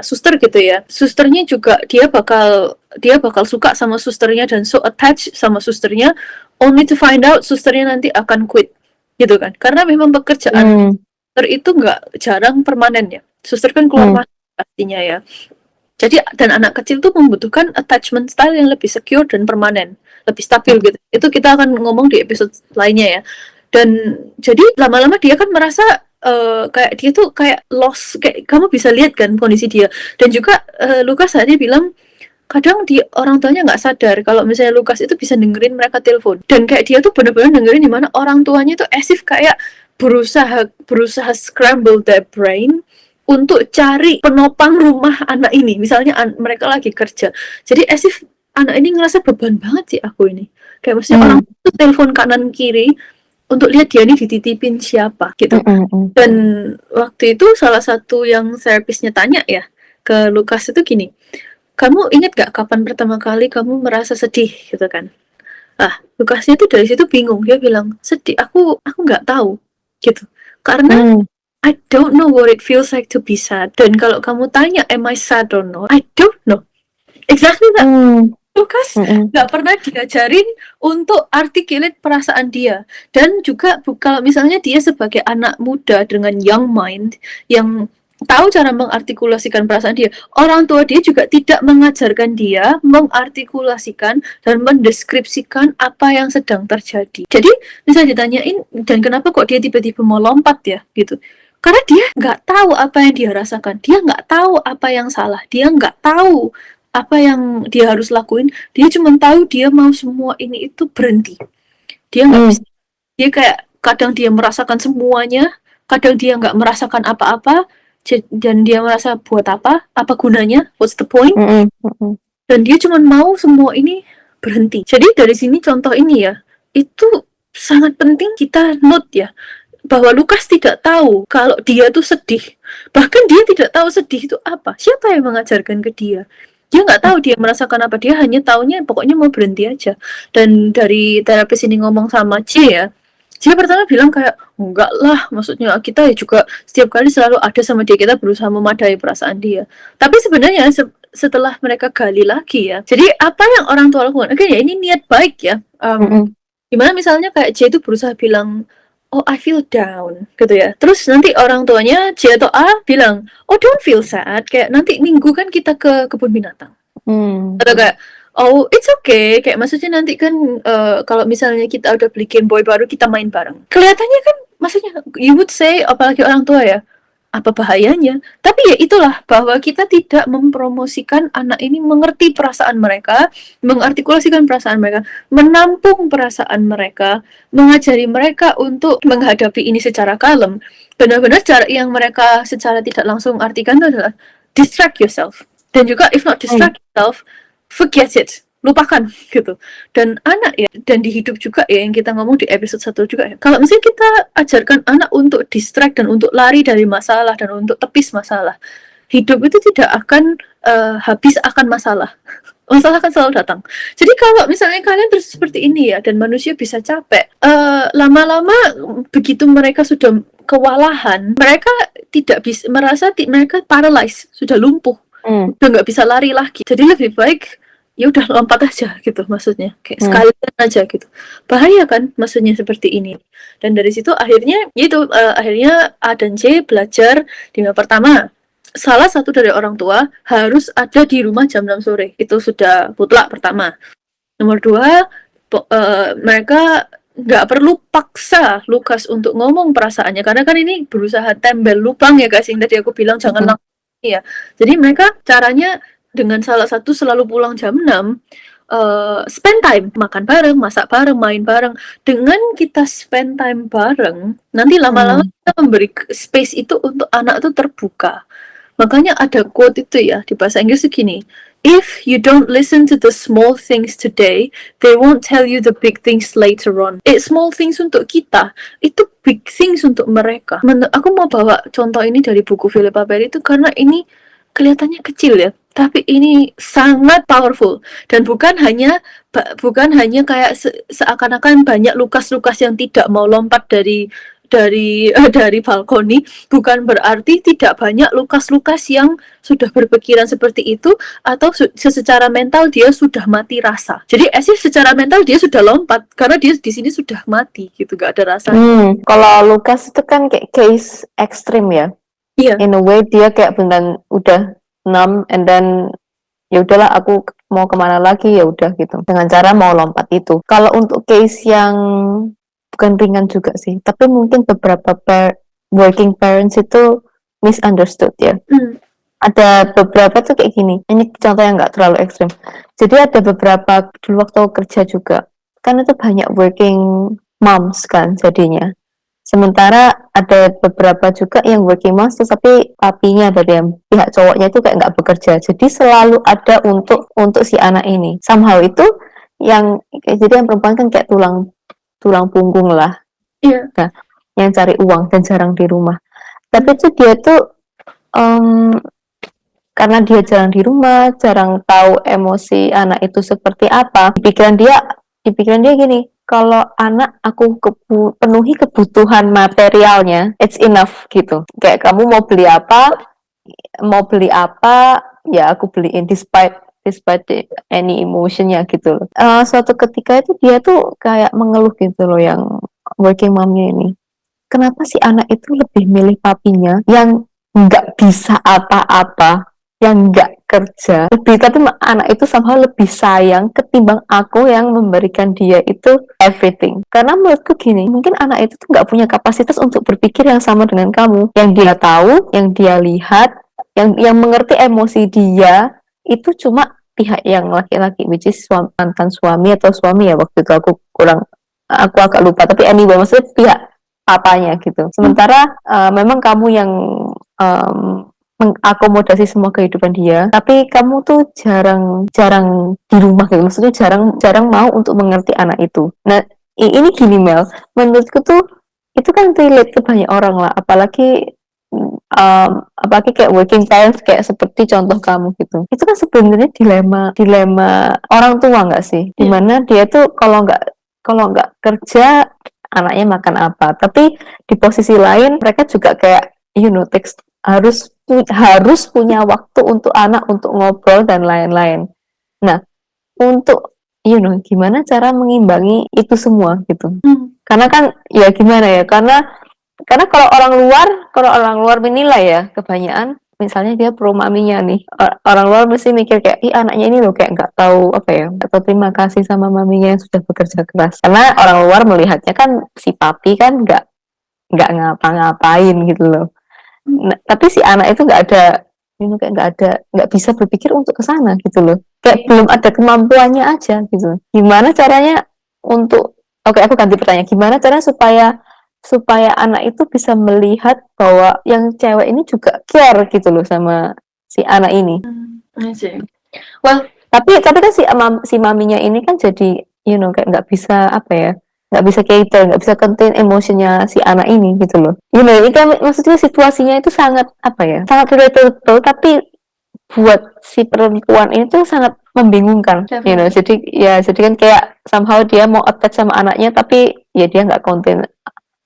suster gitu ya, susternya juga dia bakal suka sama susternya dan so attached sama susternya, only to find out susternya nanti akan quit gitu kan, karena memang pekerjaan suster itu nggak jarang permanen ya, suster kan keluar masuk pastinya ya. Jadi, dan anak kecil tuh membutuhkan attachment style yang lebih secure dan permanen, lebih stabil gitu. Itu kita akan ngomong di episode lainnya ya. Dan jadi lama-lama dia kan merasa kayak dia tuh kayak lost, kayak kamu bisa lihat kan kondisi dia. Dan juga Lukas tadi bilang kadang orang tuanya nggak sadar kalau misalnya Lukas itu bisa dengerin mereka telepon. Dan kayak dia tuh benar-benar dengerin di mana orang tuanya tuh as if kayak berusaha scramble their brain untuk cari penopang rumah anak ini. Misalnya mereka lagi kerja, jadi as if anak ini ngerasa beban banget sih aku ini. Kayak maksudnya orang itu telepon kanan kiri untuk lihat dia ini dititipin siapa gitu. Dan waktu itu salah satu yang terapisnya tanya ya ke Lukas itu gini, kamu ingat gak kapan pertama kali kamu merasa sedih gitu kan? Lukasnya tuh dari situ bingung, dia bilang sedih, aku nggak tahu gitu, karena I don't know what it feels like to be sad. Dan kalau kamu tanya, am I sad or not? I don't know. Exactly that. Lukas nggak pernah diajarin untuk articulate perasaan dia. Dan juga kalau misalnya dia sebagai anak muda dengan young mind yang tahu cara mengartikulasikan perasaan dia, orang tua dia juga tidak mengajarkan dia mengartikulasikan dan mendeskripsikan apa yang sedang terjadi. Jadi misalnya ditanyain, dan kenapa kok dia tiba-tiba mau lompat ya gitu, karena dia nggak tahu apa yang dia rasakan, dia nggak tahu apa yang salah, dia nggak tahu apa yang dia harus lakuin, dia cuma tahu dia mau semua ini itu berhenti. Dia nggak bisa, dia kayak kadang dia merasakan semuanya, kadang dia nggak merasakan apa-apa, dan dia merasa buat apa gunanya, what's the point, dan dia cuma mau semua ini berhenti. Jadi dari sini contoh ini ya, itu sangat penting kita note ya, bahwa Lukas tidak tahu kalau dia tuh sedih. Bahkan dia tidak tahu sedih itu apa. Siapa yang mengajarkan ke dia? Dia nggak tahu dia merasakan apa. Dia hanya taunya pokoknya mau berhenti aja. Dan dari terapis ini ngomong sama C ya, dia pertama bilang kayak, enggak lah, maksudnya kita ya juga setiap kali selalu ada sama dia, kita berusaha memadai perasaan dia. Tapi sebenarnya setelah mereka gali lagi ya, jadi apa yang orang tua lakukan? Oke ya, ini niat baik ya. Gimana misalnya kayak J itu berusaha bilang, oh I feel down gitu ya, terus nanti orang tuanya J atau A bilang, oh don't feel sad, kayak nanti minggu kan kita ke kebun binatang, atau kayak oh it's okay, kayak maksudnya nanti kan kalau misalnya kita udah beli Game Boy baru kita main bareng. Kelihatannya kan maksudnya you would say, apalagi orang tua ya, apa bahayanya? Tapi ya itulah, bahwa kita tidak mempromosikan anak ini mengerti perasaan mereka, mengartikulasikan perasaan mereka, menampung perasaan mereka, mengajari mereka untuk menghadapi ini secara kalem. Benar-benar cara yang mereka secara tidak langsung artikan itu adalah distract yourself. Dan juga if not distract yourself, forget it, lupakan gitu. Dan anak ya, dan di hidup juga ya, yang kita ngomong di episode 1 juga ya, kalau misalnya kita ajarkan anak untuk distract dan untuk lari dari masalah dan untuk tepis masalah, hidup itu tidak akan habis akan masalah. Masalah akan selalu datang. Jadi kalau misalnya kalian terus seperti ini ya, dan manusia bisa capek, lama-lama begitu mereka sudah kewalahan, mereka tidak bisa merasa mereka paralyzed, sudah lumpuh, udah nggak bisa lari lagi. Jadi lebih baik ya udah lompat aja gitu, maksudnya kayak sekalian aja gitu. Bahaya kan maksudnya seperti ini. Dan dari situ akhirnya itu akhirnya A dan C belajar di pertama, salah satu dari orang tua harus ada di rumah jam 6 sore. Itu sudah mutlak pertama. Nomor 2, mereka nggak perlu paksa Lukas untuk ngomong perasaannya, karena kan ini berusaha tembel lubang ya guys, yang tadi aku bilang jangan langsung ya. Jadi mereka caranya dengan salah satu selalu pulang jam 6, spend time, makan bareng, masak bareng, main bareng. Dengan kita spend time bareng, nanti lama-lama kita memberi space itu untuk anak itu terbuka. Makanya ada quote itu ya, di bahasa Inggris segini, if you don't listen to the small things today, they won't tell you the big things later on. It's small things untuk kita, itu big things untuk mereka. Aku mau bawa contoh ini dari buku Philippa Perry itu karena ini kelihatannya kecil ya, tapi ini sangat powerful. Dan bukan hanya kayak seakan-akan banyak Lukas-Lukas yang tidak mau lompat dari balkoni, bukan berarti tidak banyak Lukas-Lukas yang sudah berpikiran seperti itu atau secara mental dia sudah mati rasa. Jadi secara mental dia sudah lompat karena dia di sini sudah mati gitu, gak ada rasa. Kalau Lukas itu kan kayak case ekstrim ya. Iya. In a way dia kayak beneran udah numb and then ya udahlah aku mau kemana lagi ya udah gitu. Dengan cara mau lompat itu. Kalau untuk case yang bukan ringan juga sih, tapi mungkin beberapa working parents itu misunderstood ya. Ada beberapa tuh kayak gini, ini contoh yang nggak terlalu ekstrim. Jadi ada beberapa dulu waktu kerja juga, kan itu banyak working moms kan jadinya. Sementara ada beberapa juga yang working moms, tapi papinya dari yang pihak cowoknya itu kayak nggak bekerja. Jadi selalu ada untuk si anak ini. Somehow itu yang jadi yang perempuan kan kayak tulang punggung lah, nah, yang cari uang dan jarang di rumah. Tapi itu dia tuh karena dia jarang di rumah, jarang tahu emosi anak itu seperti apa. Di pikiran dia gini, kalau anak aku penuhi kebutuhan materialnya, it's enough gitu. Kayak kamu mau beli apa, ya aku beliin despite any emotionnya gitu loh. Suatu ketika itu dia tuh kayak mengeluh gitu loh, yang working momnya ini. Kenapa sih anak itu lebih milih papinya yang nggak bisa apa-apa, yang nggak kerja, tapi anak itu somehow lebih sayang ketimbang aku yang memberikan dia itu everything. Karena menurutku gini, mungkin anak itu tuh nggak punya kapasitas untuk berpikir yang sama dengan kamu. Yang dia tahu, yang dia lihat, yang mengerti emosi dia itu cuma pihak yang laki-laki, which is mantan suami atau suami ya waktu itu, aku agak lupa, tapi anyway maksudnya pihak papanya gitu. Sementara memang kamu yang mengakomodasi semua kehidupan dia, tapi kamu tuh jarang di rumah gitu, maksudnya jarang mau untuk mengerti anak itu. Nah ini gini Mel, menurutku tuh itu kan relate ke banyak orang lah, apalagi kayak working parents kayak seperti contoh kamu gitu. Itu kan sebenarnya dilema orang tua nggak sih? Dimana dia tuh kalau nggak kerja anaknya makan apa? Tapi di posisi lain mereka juga kayak harus punya waktu untuk anak, untuk ngobrol dan lain-lain. Nah, untuk gimana cara mengimbangi itu semua gitu? Karena kan ya gimana ya? Karena kalau orang luar menilai ya, kebanyakan misalnya dia pro maminya nih, orang luar mesti mikir kayak, anaknya ini loh kayak nggak tahu nggak tahu terima kasih sama maminya yang sudah bekerja keras. Karena orang luar melihatnya kan si papi kan nggak ngapa-ngapain gitu loh. Nah, tapi si anak itu nggak bisa berpikir untuk ke sana gitu loh. Kayak belum ada kemampuannya aja gitu. Gimana caranya aku ganti pertanyaan. Gimana caranya supaya anak itu bisa melihat bahwa yang cewek ini juga care gitu loh sama si anak ini. I see. Well, Tapi kan si maminya ini kan jadi kayak nggak bisa apa ya, nggak bisa cater, nggak bisa contain emosinya si anak ini gitu loh. Ini kan maksudnya situasinya itu sangat apa ya, sangat relatable, tapi buat si perempuan ini tuh sangat membingungkan. Definitely. Jadi kan kayak somehow dia mau attach sama anaknya, tapi ya dia nggak contain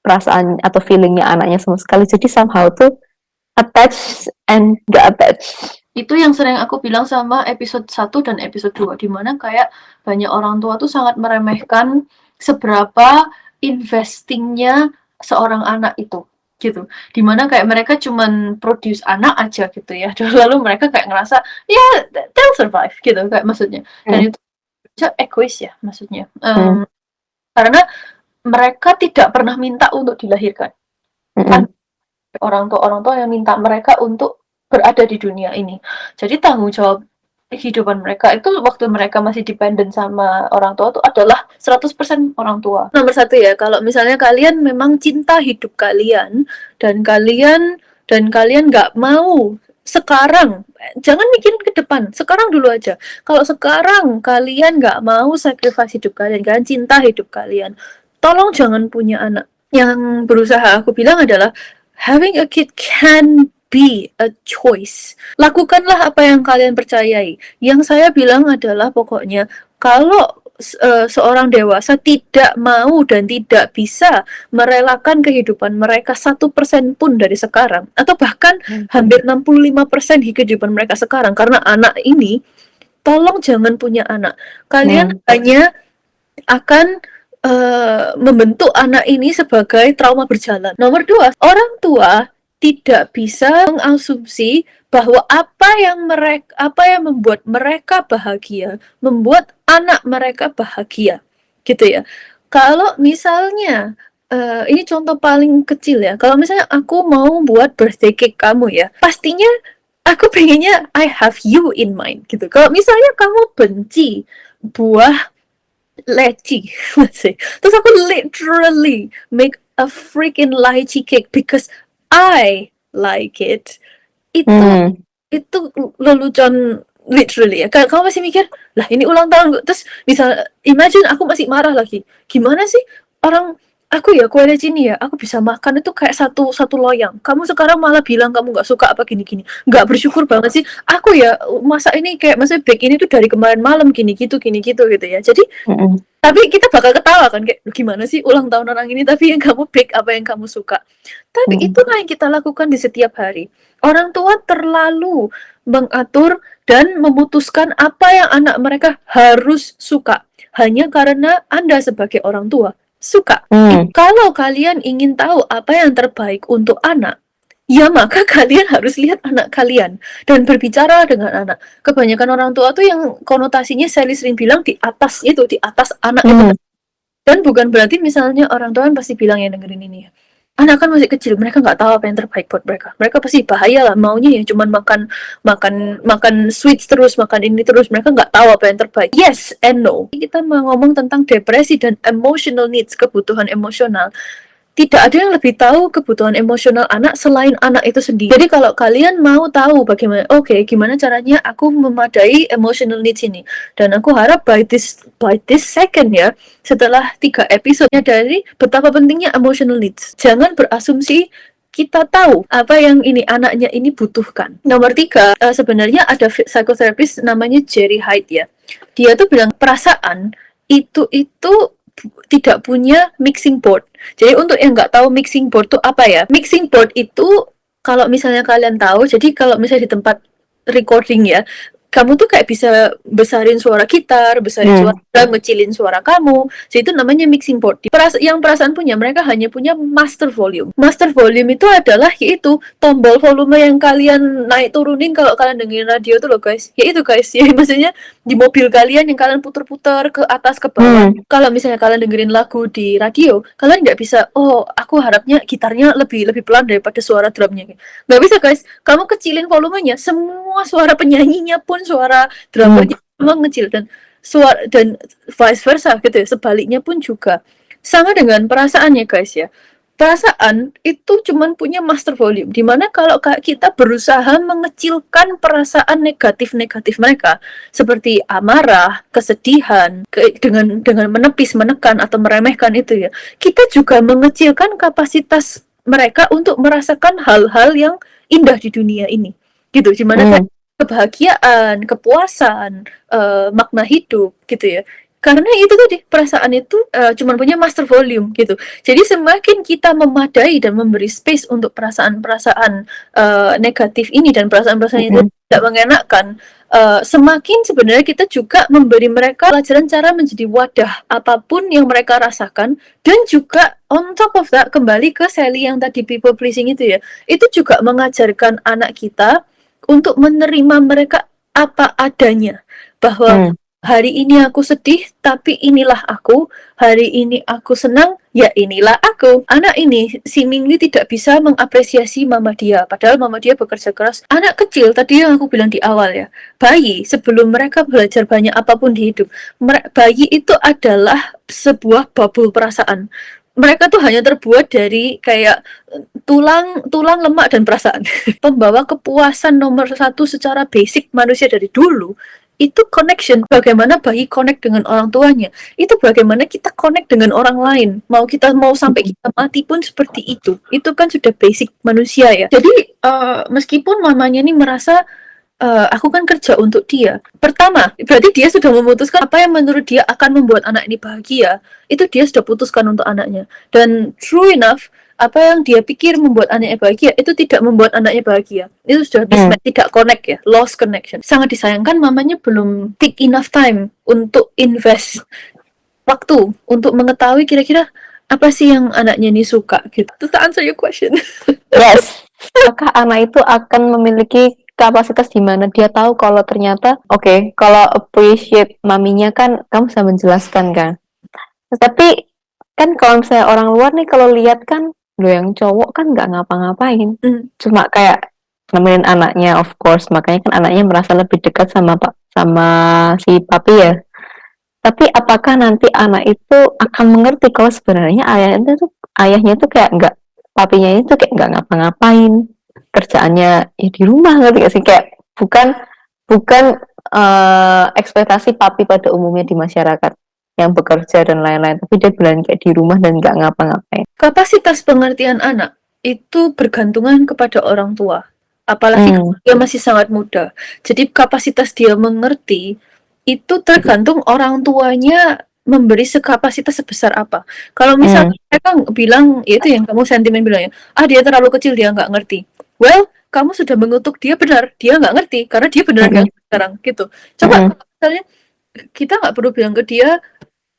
perasaan atau feelingnya anaknya sama sekali. Jadi somehow tuh attach and nggak attach. Itu yang sering aku bilang sama episode 1 dan episode 2, di mana kayak banyak orang tua tuh sangat meremehkan seberapa investingnya seorang anak itu, gitu. Dimana kayak mereka cuman produce anak aja gitu ya, dan lalu mereka kayak ngerasa, ya they'll survive gitu, kayak maksudnya. Dan itu egois ya, maksudnya. Karena mereka tidak pernah minta untuk dilahirkan. Kan orang tua yang minta mereka untuk berada di dunia ini. Jadi tanggung jawab kehidupan mereka itu waktu mereka masih dependent sama orang tua itu adalah 100% orang tua. Nomor 1 ya, kalau misalnya kalian memang cinta hidup kalian dan kalian nggak mau sekarang, jangan mikirin ke depan, sekarang dulu aja. Kalau sekarang kalian nggak mau sacrifice hidup kalian cinta hidup kalian, tolong jangan punya anak. Yang berusaha aku bilang adalah having a kid can be a choice. Lakukanlah apa yang kalian percayai. Yang saya bilang adalah pokoknya kalau seorang dewasa tidak mau dan tidak bisa merelakan kehidupan mereka 1% pun dari sekarang, atau bahkan hampir 65% kehidupan mereka sekarang karena anak ini, tolong jangan punya anak. Kalian hanya akan membentuk anak ini sebagai trauma berjalan. Nomor 2, orang tua tidak bisa mengasumsi bahwa apa yang membuat mereka bahagia, membuat anak mereka bahagia, gitu ya. Kalau misalnya ini contoh paling kecil ya. Kalau misalnya aku mau buat birthday cake kamu ya, pastinya aku pengennya I have you in mind gitu. Kalau misalnya kamu benci buah lychee, let's say, terus aku literally make a freaking lychee cake because I like it. Itu lelucon literally ya. Kamu masih mikir, lah ini ulang tahun, terus bisa imagine aku masih marah lagi. Gimana sih orang aku ya kue lychee ini ya, aku bisa makan itu kayak satu loyang. Kamu sekarang malah bilang kamu nggak suka apa gini-gini. Nggak bersyukur banget sih. Aku ya masa ini kayak maksudnya bake ini tuh dari kemarin malam gini gitu gitu ya. Jadi tapi kita bakal ketawa kan kayak gimana sih ulang tahun orang ini tapi yang kamu bake apa yang kamu suka. Tapi itulah yang kita lakukan di setiap hari. Orang tua terlalu mengatur dan memutuskan apa yang anak mereka harus suka hanya karena Anda sebagai orang tua suka. Kalau kalian ingin tahu apa yang terbaik untuk anak, ya maka kalian harus lihat anak kalian dan berbicara dengan anak. Kebanyakan orang tua tuh yang konotasinya saya sering bilang di atas anak itu. Dan bukan berarti misalnya orang tua kan pasti bilang ya dengerin ini ya. Anak kan masih kecil, mereka nggak tahu apa yang terbaik buat mereka. Mereka pasti bahaya lah, maunya ya cuman makan sweets terus, makan ini terus. Mereka nggak tahu apa yang terbaik. Yes and no. Kita mau ngomong tentang depresi dan emotional needs, kebutuhan emosional. Tidak ada yang lebih tahu kebutuhan emosional anak selain anak itu sendiri. Jadi kalau kalian mau tahu bagaimana, gimana caranya aku memadai emotional needs ini, dan aku harap by this second ya, setelah 3 episodenya dari betapa pentingnya emotional needs. Jangan berasumsi kita tahu apa yang ini anaknya ini butuhkan. Nomor 3, sebenarnya ada psikoterapis namanya Jerry Haidt ya. Dia tuh bilang perasaan itu tidak punya mixing board. Jadi untuk yang nggak tahu mixing board itu apa ya? Mixing board itu kalau misalnya kalian tahu, jadi kalau misalnya di tempat recording ya, kamu tuh kayak bisa besarin suara gitar, besarin suara drum, ngecilin suara kamu. Jadi itu namanya mixing board. Yang perasaan punya, mereka hanya punya master volume. Master volume itu adalah yaitu tombol volume yang kalian naik turunin kalau kalian dengerin radio tuh loh guys. Ya itu guys, ya maksudnya di mobil kalian yang kalian puter-puter ke atas ke bawah. Kalau misalnya kalian dengerin lagu di radio, kalian nggak bisa, aku harapnya gitarnya lebih pelan daripada suara drumnya. Nggak bisa guys, kamu kecilin volumenya, semua suara penyanyinya pun suara drummernya memang kecil, dan vice versa gitu ya, sebaliknya pun juga sama dengan perasaannya guys ya. perasaan itu cuman punya master volume, di mana kalau kita berusaha mengecilkan perasaan negatif-negatif mereka, seperti amarah, kesedihan, dengan menepis, menekan, atau meremehkan itu ya, kita juga mengecilkan kapasitas mereka untuk merasakan hal-hal yang indah di dunia ini, gitu. Di mana kayak kebahagiaan, kepuasan, makna hidup, gitu ya. Karena itu tadi, perasaan itu cuman punya master volume gitu. Jadi semakin kita memadai dan memberi space untuk perasaan-perasaan negatif ini dan perasaan-perasaan itu tidak mengenakan, semakin sebenarnya kita juga memberi mereka pelajaran cara menjadi wadah apapun yang mereka rasakan, dan juga on top of that, kembali ke Sally yang tadi people pleasing itu ya, itu juga mengajarkan anak kita untuk menerima mereka apa adanya, bahwa hari ini aku sedih, tapi inilah aku. Hari ini aku senang, ya inilah aku. Anak ini seemingly tidak bisa mengapresiasi mama dia, padahal mama dia bekerja keras. Anak kecil, tadi yang aku bilang di awal ya, bayi, sebelum mereka belajar banyak apapun di hidup, bayi itu adalah sebuah bubble perasaan. Mereka tuh hanya terbuat dari kayak tulang, lemak, dan perasaan. Pembawa kepuasan nomor satu secara basic manusia dari dulu itu connection. Bagaimana bayi connect dengan orang tuanya, itu bagaimana kita connect dengan orang lain, mau sampai kita mati pun seperti itu kan sudah basic manusia ya. Jadi meskipun mamanya ini merasa aku kan kerja untuk dia, pertama berarti dia sudah memutuskan apa yang menurut dia akan membuat anak ini bahagia, itu dia sudah putuskan untuk anaknya. Dan true enough, apa yang dia pikir membuat anaknya bahagia itu tidak membuat anaknya bahagia. Itu sudah mismatch, tidak connect ya, lost connection. Sangat disayangkan mamanya belum take enough time untuk invest waktu untuk mengetahui kira-kira apa sih yang anaknya ini suka gitu. Does that answer your question? Yes. Apakah anak itu akan memiliki kapasitas di mana dia tahu kalau ternyata kalau appreciate maminya kan kamu bisa menjelaskan kan. Tapi kan kalau misalnya orang luar nih kalau lihat kan, lo yang cowok kan nggak ngapa-ngapain, cuma kayak nemenin anaknya, of course, makanya kan anaknya merasa lebih dekat sama si papi ya. Tapi apakah nanti anak itu akan mengerti kalau sebenarnya ayahnya tuh kayak nggak, papinya itu kayak nggak ngapa-ngapain, kerjaannya ya di rumah, ngerti gak sih, kayak bukan ekspektasi papi pada umumnya di masyarakat yang bekerja dan lain-lain, tapi dia bilang kayak di rumah dan nggak ngapa-ngapain. Kapasitas pengertian anak itu bergantungan kepada orang tua, apalagi dia masih sangat muda. Jadi kapasitas dia mengerti itu tergantung orang tuanya memberi sekapasitas sebesar apa. Kalau misalnya mereka bilang, itu yang kamu sentimen bilang ya, dia terlalu kecil, dia nggak ngerti. Well, kamu sudah mengutuk dia, benar, dia nggak ngerti karena dia benar nggak ngerti sekarang gitu. Coba misalnya kita nggak perlu bilang ke dia,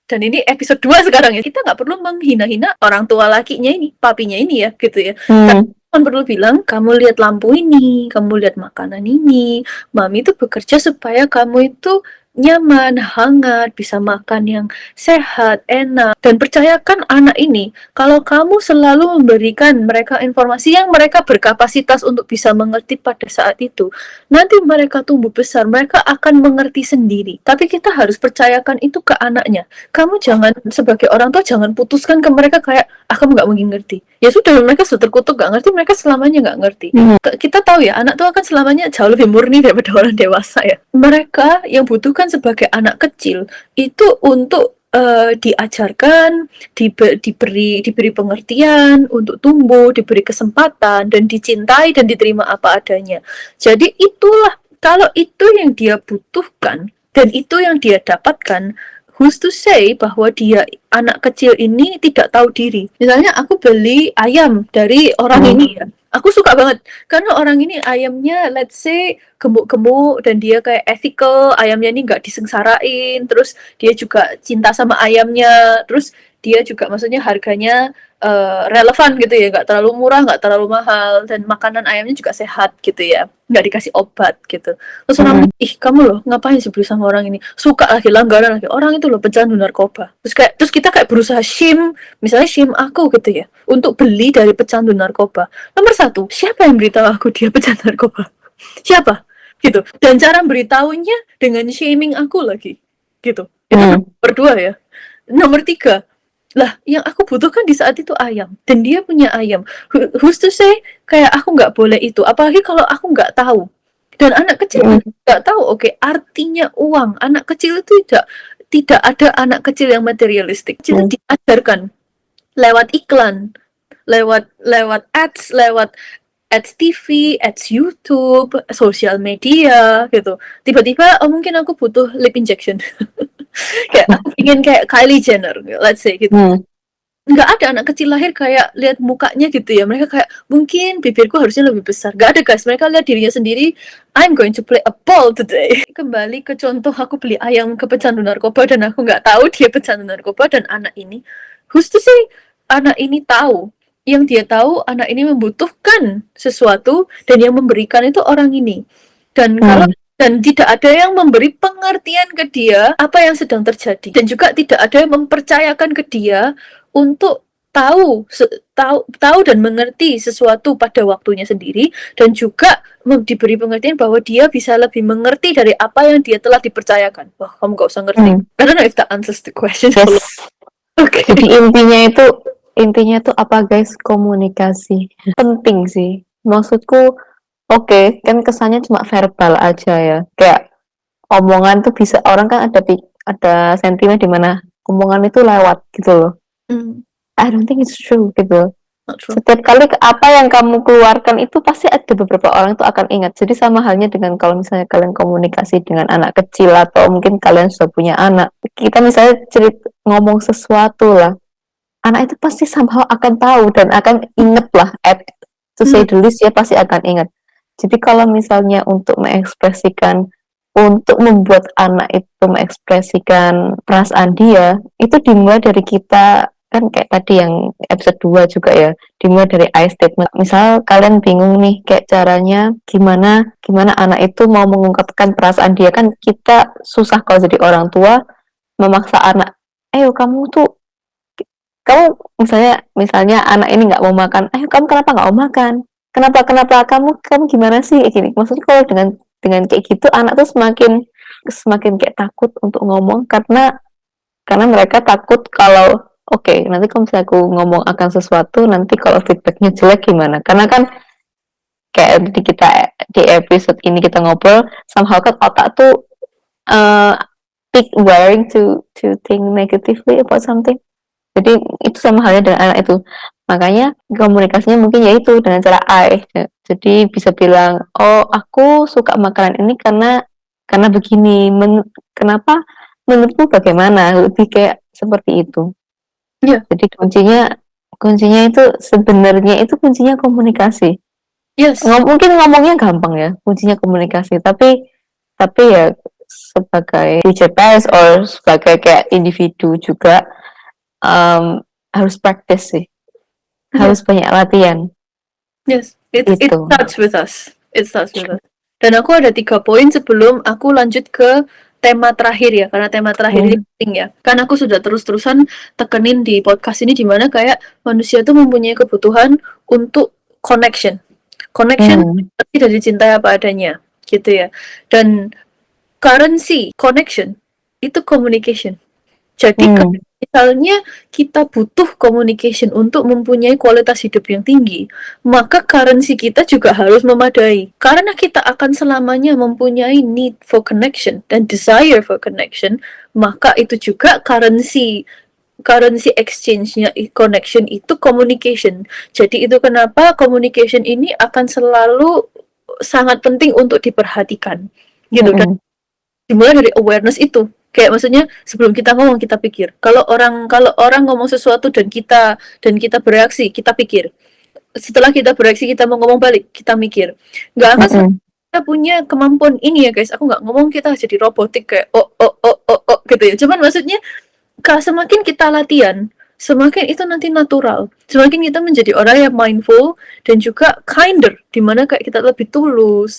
dan ini episode 2 sekarang ya, kita nggak perlu menghina-hina orang tua lakinya ini, papinya ini ya, gitu ya. Kan perlu bilang, kamu lihat lampu ini, kamu lihat makanan ini, mami itu bekerja supaya kamu itu nyaman, hangat, bisa makan yang sehat, enak. Dan percayakan anak ini, kalau kamu selalu memberikan mereka informasi yang mereka berkapasitas untuk bisa mengerti pada saat itu, nanti mereka tumbuh besar, mereka akan mengerti sendiri. Tapi kita harus percayakan itu ke anaknya. Kamu jangan, sebagai orang tua, jangan putuskan ke mereka kayak, kamu nggak mungkin ngerti. Ya sudah, mereka sudah terkutuk nggak ngerti, mereka selamanya nggak ngerti. Kita tahu ya, anak tua kan selamanya jauh lebih murni daripada orang dewasa ya. Mereka yang butuhkan sebagai anak kecil itu untuk diajarkan, diberi pengertian untuk tumbuh, diberi kesempatan, dan dicintai dan diterima apa adanya. Jadi itulah, kalau itu yang dia butuhkan dan itu yang dia dapatkan, who's to say bahwa dia, anak kecil ini, tidak tahu diri. Misalnya aku beli ayam dari orang ini ya, aku suka banget karena orang ini ayamnya let's say gemuk-gemuk dan dia kayak ethical, ayamnya ini nggak disengsarain, terus dia juga cinta sama ayamnya, terus dia juga maksudnya harganya relevan gitu ya, nggak terlalu murah, nggak terlalu mahal, dan makanan ayamnya juga sehat gitu ya, nggak dikasih obat gitu. Terus orang, kamu loh ngapain sih beli sama orang ini, suka lagi, langganan lagi, orang itu loh pecandu narkoba. Terus kita kayak berusaha shame, misalnya shame aku gitu ya, untuk beli dari pecandu narkoba. Nomor satu, siapa yang beritahu aku dia pecandu narkoba? Siapa? Gitu. Dan cara beritahunya dengan shaming aku lagi gitu. Itu nomor 2 ya. Nomor 3, Lah, yang aku butuhkan di saat itu ayam, dan dia punya ayam. Who's to say kayak aku nggak boleh itu, apalagi kalau aku nggak tahu. Dan anak kecil Mm. nggak tahu, oke, artinya uang. Anak kecil itu tidak ada anak kecil yang materialistik. Kecil itu diajarkan lewat iklan, lewat lewat ads TV, ads YouTube, sosial media gitu. Tiba-tiba mungkin aku butuh lip injection. Kayak aku ingin kayak Kylie Jenner, let's say gitu. Nggak ada anak kecil lahir kayak lihat mukanya gitu ya. Mereka kayak, mungkin bibirku harusnya lebih besar. Nggak ada guys, mereka lihat dirinya sendiri, I'm going to play a ball today. Kembali ke contoh aku beli ayam ke pecandu narkoba dan aku nggak tahu dia pecandu narkoba, dan anak ini, who's to say anak ini tahu. Yang dia tahu anak ini membutuhkan sesuatu, dan yang memberikan itu orang ini. Dan kalau dan tidak ada yang memberi pengertian ke dia apa yang sedang terjadi, dan juga tidak ada yang mempercayakan ke dia untuk tahu dan mengerti sesuatu pada waktunya sendiri, dan juga diberi pengertian bahwa dia bisa lebih mengerti dari apa yang dia telah dipercayakan. Wah, kamu gak usah ngerti. I don't know if that answers the question. Yes. Okay. Jadi intinya itu apa guys? Komunikasi penting sih. Maksudku, oke, kan kesannya cuma verbal aja ya. Kayak omongan tuh bisa, orang kan ada sentimen di mana omongan itu lewat gitu loh. I don't think it's true gitu. Not true. Setiap kali apa yang kamu keluarkan itu pasti ada beberapa orang itu akan ingat. Jadi sama halnya dengan kalau misalnya kalian komunikasi dengan anak kecil, atau mungkin kalian sudah punya anak. Kita misalnya ngomong sesuatu lah, anak itu pasti somehow akan tahu dan akan inget lah. To say the least, dia pasti akan ingat. Jadi kalau misalnya untuk membuat anak itu mengekspresikan perasaan dia, itu dimulai dari kita. Kan kayak tadi yang episode 2 juga ya, dimulai dari I statement. Misal kalian bingung nih kayak caranya gimana anak itu mau mengungkapkan perasaan dia, kan kita susah kalau jadi orang tua memaksa anak, ayo kamu misalnya anak ini nggak mau makan, ayo kamu kenapa nggak mau makan, kenapa kamu gimana sih, kayak gini. Maksudnya kalau dengan kayak gitu, anak tuh semakin kayak takut untuk ngomong, karena mereka takut kalau oke, nanti kalau misalnya aku ngomong akan sesuatu, nanti kalau feedbacknya jelek gimana? Karena kan kayak di episode ini kita ngobrol, somehow kan otak tuh wiring to think negatively about something. Jadi itu sama halnya dengan anak itu. Makanya komunikasinya mungkin yaitu dengan cara I. Jadi bisa bilang, oh aku suka makanan ini karena begini. Kenapa? Menurutmu bagaimana? Lebih kayak seperti itu. Yeah. Jadi kuncinya itu sebenarnya itu kuncinya komunikasi. Yes. Mungkin ngomongnya gampang ya, kuncinya komunikasi. Tapi ya sebagai future parents or sebagai kayak individu juga harus practice sih. Harus banyak latihan. Yes, it starts with us. It starts with us. Dan aku ada 3 poin sebelum aku lanjut ke tema terakhir ya, karena tema terakhir ini penting ya. Kan aku sudah terus-terusan tekenin di podcast ini, dimana kayak manusia tuh mempunyai kebutuhan untuk connection. Connection tidak dicintai apa adanya, gitu ya. Dan currency connection itu communication. Jadi misalnya kita butuh communication untuk mempunyai kualitas hidup yang tinggi, maka currency kita juga harus memadai. Karena kita akan selamanya mempunyai need for connection dan desire for connection, maka itu juga currency exchange-nya connection itu communication. Jadi itu kenapa communication ini akan selalu sangat penting untuk diperhatikan. Gitu kan. Dimulai dari awareness itu. Kayak maksudnya sebelum kita ngomong kita pikir. Kalau orang ngomong sesuatu dan kita bereaksi, kita pikir. Setelah kita bereaksi, kita mau ngomong balik, kita mikir. Nggak akan kita punya kemampuan ini ya guys. Aku nggak ngomong kita jadi robotik kayak oh gitu ya. Cuman maksudnya semakin kita latihan, semakin itu nanti natural. Semakin kita menjadi orang yang mindful dan juga kinder, dimana kayak kita lebih tulus,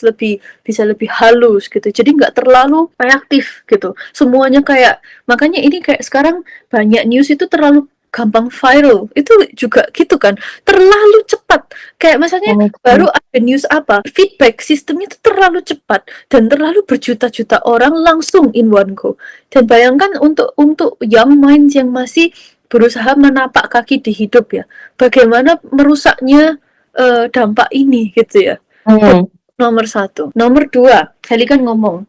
bisa lebih halus gitu. Jadi nggak terlalu reaktif gitu. Semuanya kayak, makanya ini kayak sekarang banyak news itu terlalu gampang viral. Itu juga gitu kan. Terlalu cepat. Kayak misalnya baru ada news apa, feedback sistemnya itu terlalu cepat dan terlalu berjuta-juta orang langsung in one go. Dan bayangkan untuk young minds yang masih berusaha menapak kaki di hidup ya. Bagaimana merusaknya dampak ini gitu ya. Hmm. Nomor 1. Nomor 2, Heli kan ngomong,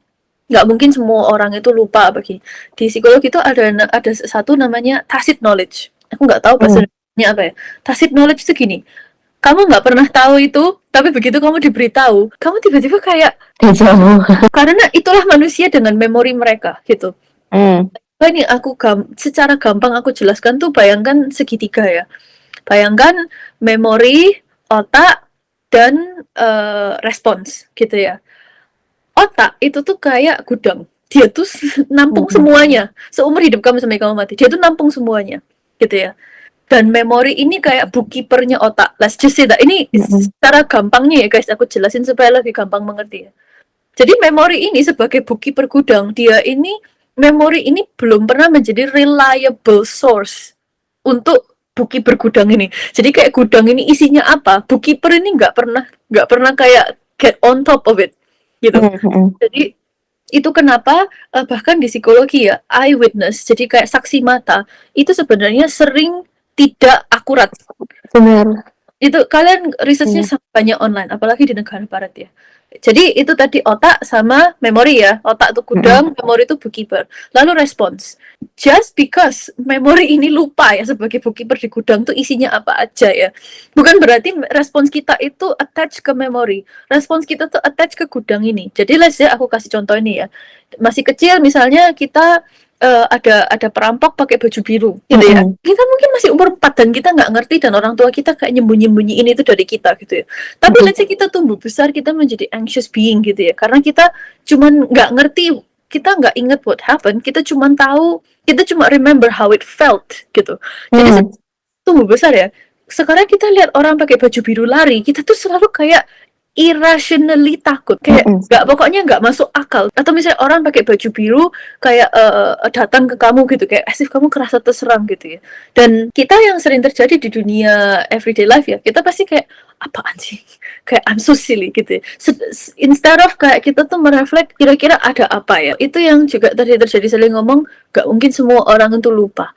nggak mungkin semua orang itu lupa bagi. Di psikologi itu ada satu namanya tacit knowledge. Aku nggak tahu bahasa Indonesianya apa ya. Tacit knowledge itu gini, kamu nggak pernah tahu itu, tapi begitu kamu diberitahu, kamu tiba-tiba kayak, Dejavu. karena itulah manusia dengan memori mereka gitu. Ini aku secara gampang aku jelaskan tuh, bayangkan segitiga ya. Bayangkan memori, otak, dan respons gitu ya. Otak itu tuh kayak gudang. Dia tuh nampung semuanya. Seumur hidup kamu sampai kamu mati. Dia tuh nampung semuanya. Gitu ya. Dan memori ini kayak bookkeeper-nya otak. Let's just say that. Ini secara gampangnya ya guys, aku jelasin supaya lebih gampang mengerti ya. Jadi memori ini sebagai bookkeeper gudang, memori ini belum pernah menjadi reliable source untuk bookkeeper gudang ini. Jadi kayak gudang ini isinya apa, bookkeeper ini nggak pernah kayak get on top of it gitu. Jadi itu kenapa bahkan di psikologi ya, eyewitness, jadi kayak saksi mata itu sebenarnya sering tidak akurat. Benar. Itu kalian risetnya sangat banyak online, apalagi di negara barat ya. Jadi itu tadi otak sama memori ya. Otak itu gudang, memori itu bookkeeper. Lalu respons. Just because memori ini lupa ya sebagai bookkeeper di gudang tuh isinya apa aja ya. Bukan berarti respons kita itu attach ke memori. Respons kita tuh attach ke gudang ini. Jadi let's say aku kasih contoh ini ya. Masih kecil misalnya kita ada perampok pakai baju biru gitu ya. Kita mungkin masih umur 4 dan kita nggak ngerti, dan orang tua kita kayak nyembunyi-nyembunyiin itu dari kita gitu ya. Tapi let's say kita tumbuh besar, kita menjadi anxious being gitu ya. Karena kita cuman nggak ngerti, kita nggak inget what happened, kita cuma remember how it felt gitu. Jadi tumbuh besar ya. Sekarang kita lihat orang pakai baju biru lari, kita tuh selalu kayak irrationally takut, kayak pokoknya nggak masuk akal. Atau misalnya orang pakai baju biru kayak datang ke kamu gitu, kayak as if kamu kerasa terserang gitu ya. Dan kita yang sering terjadi di dunia everyday life ya, kita pasti kayak apaan sih, kayak I'm so silly gitu ya. Instead of kayak kita tuh merefleks kira-kira ada apa ya. Itu yang juga tadi terjadi, saling ngomong nggak mungkin semua orang itu lupa.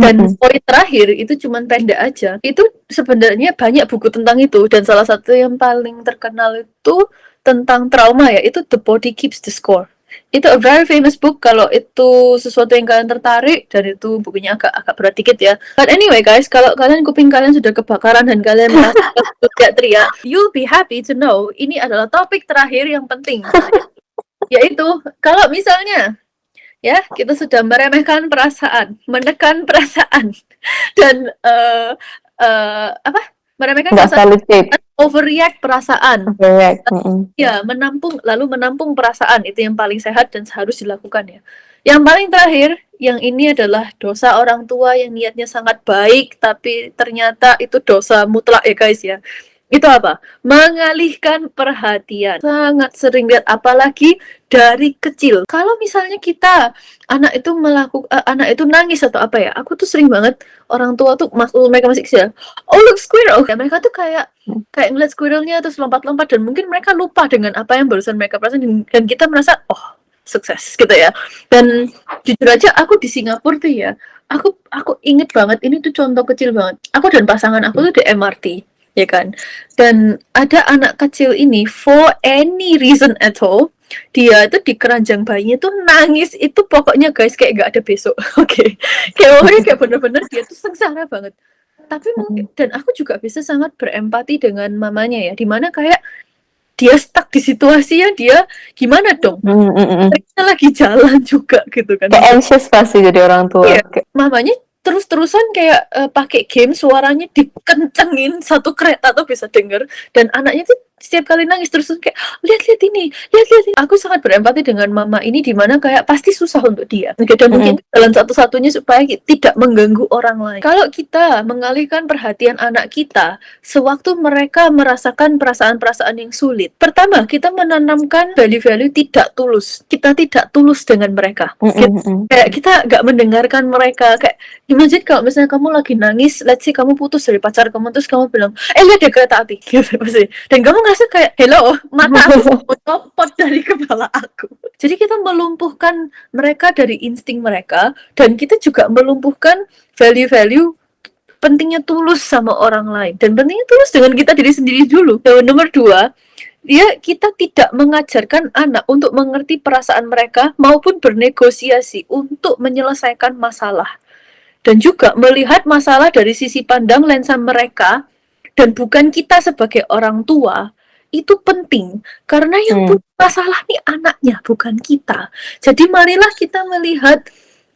Dan poin terakhir itu cuman pendek aja. Itu sebenarnya banyak buku tentang itu, dan salah satu yang paling terkenal itu tentang trauma ya, itu The Body Keeps the Score. Itu a very famous book kalau itu sesuatu yang kalian tertarik, dan itu bukunya agak berat dikit ya. But anyway guys, kalau kuping kalian sudah kebakaran dan kalian merasa tidak teriak, you'll be happy to know ini adalah topik terakhir yang penting. Yaitu kalau misalnya ya, kita sudah meremehkan perasaan, menekan perasaan, dan meremehkan perasaan, overreact perasaan. Ya, menampung perasaan, itu yang paling sehat dan harus dilakukan ya. Yang paling terakhir, yang ini adalah dosa orang tua yang niatnya sangat baik, tapi ternyata itu dosa mutlak ya guys ya. Itu apa? Mengalihkan perhatian. Sangat sering lihat, apalagi dari kecil. Kalau misalnya anak itu nangis atau apa ya, aku tuh sering banget orang tua tuh mereka masih kecil, oh look squirrel, ya, mereka tuh kayak ngeliat squirrelnya terus lompat-lompat, dan mungkin mereka lupa dengan apa yang barusan mereka perasakan, dan kita merasa oh sukses gitu ya. Dan jujur aja aku di Singapura tuh ya, aku inget banget, ini tuh contoh kecil banget. Aku dan pasangan aku tuh di MRT ya kan, dan ada anak kecil ini for any reason at all, dia itu di keranjang bayinya tuh nangis, itu pokoknya guys kayak gak ada besok. Oke. Kayak bener-bener dia tuh sengsara banget. Tapi mungkin, dan aku juga bisa sangat berempati dengan mamanya ya, dimana kayak dia stuck di situasi yang dia gimana dong, mereka lagi jalan juga gitu kan, kayak anxious pasti jadi orang tua. Iya, mamanya terus-terusan kayak pakai game, suaranya dikencengin, satu kereta tuh bisa denger, dan anaknya tuh setiap kali nangis terus kayak lihat ini. Aku sangat berempati dengan mama ini, dimana kayak pasti susah untuk dia, dan mungkin jalan satu-satunya supaya tidak mengganggu orang lain. Kalau kita mengalihkan perhatian anak kita sewaktu mereka merasakan perasaan-perasaan yang sulit, pertama kita menanamkan value-value tidak tulus. Kita tidak tulus dengan mereka. Kayak kita gak mendengarkan mereka. Kayak imagine kalau misalnya kamu lagi nangis, let's say kamu putus dari pacar kamu, terus kamu bilang, lihat deh kereta api gitu pasti. Dan kamu ngerasa kayak, hello, mata aku copot dari kepala aku. Jadi kita melumpuhkan mereka dari insting mereka, dan kita juga melumpuhkan value-value pentingnya tulus sama orang lain dan pentingnya tulus dengan kita diri sendiri dulu. Dan nomor 2, kita tidak mengajarkan anak untuk mengerti perasaan mereka maupun bernegosiasi untuk menyelesaikan masalah dan juga melihat masalah dari sisi pandang lensa mereka dan bukan kita sebagai orang tua. Itu penting karena yang punya masalah nih anaknya, bukan kita. Jadi marilah kita melihat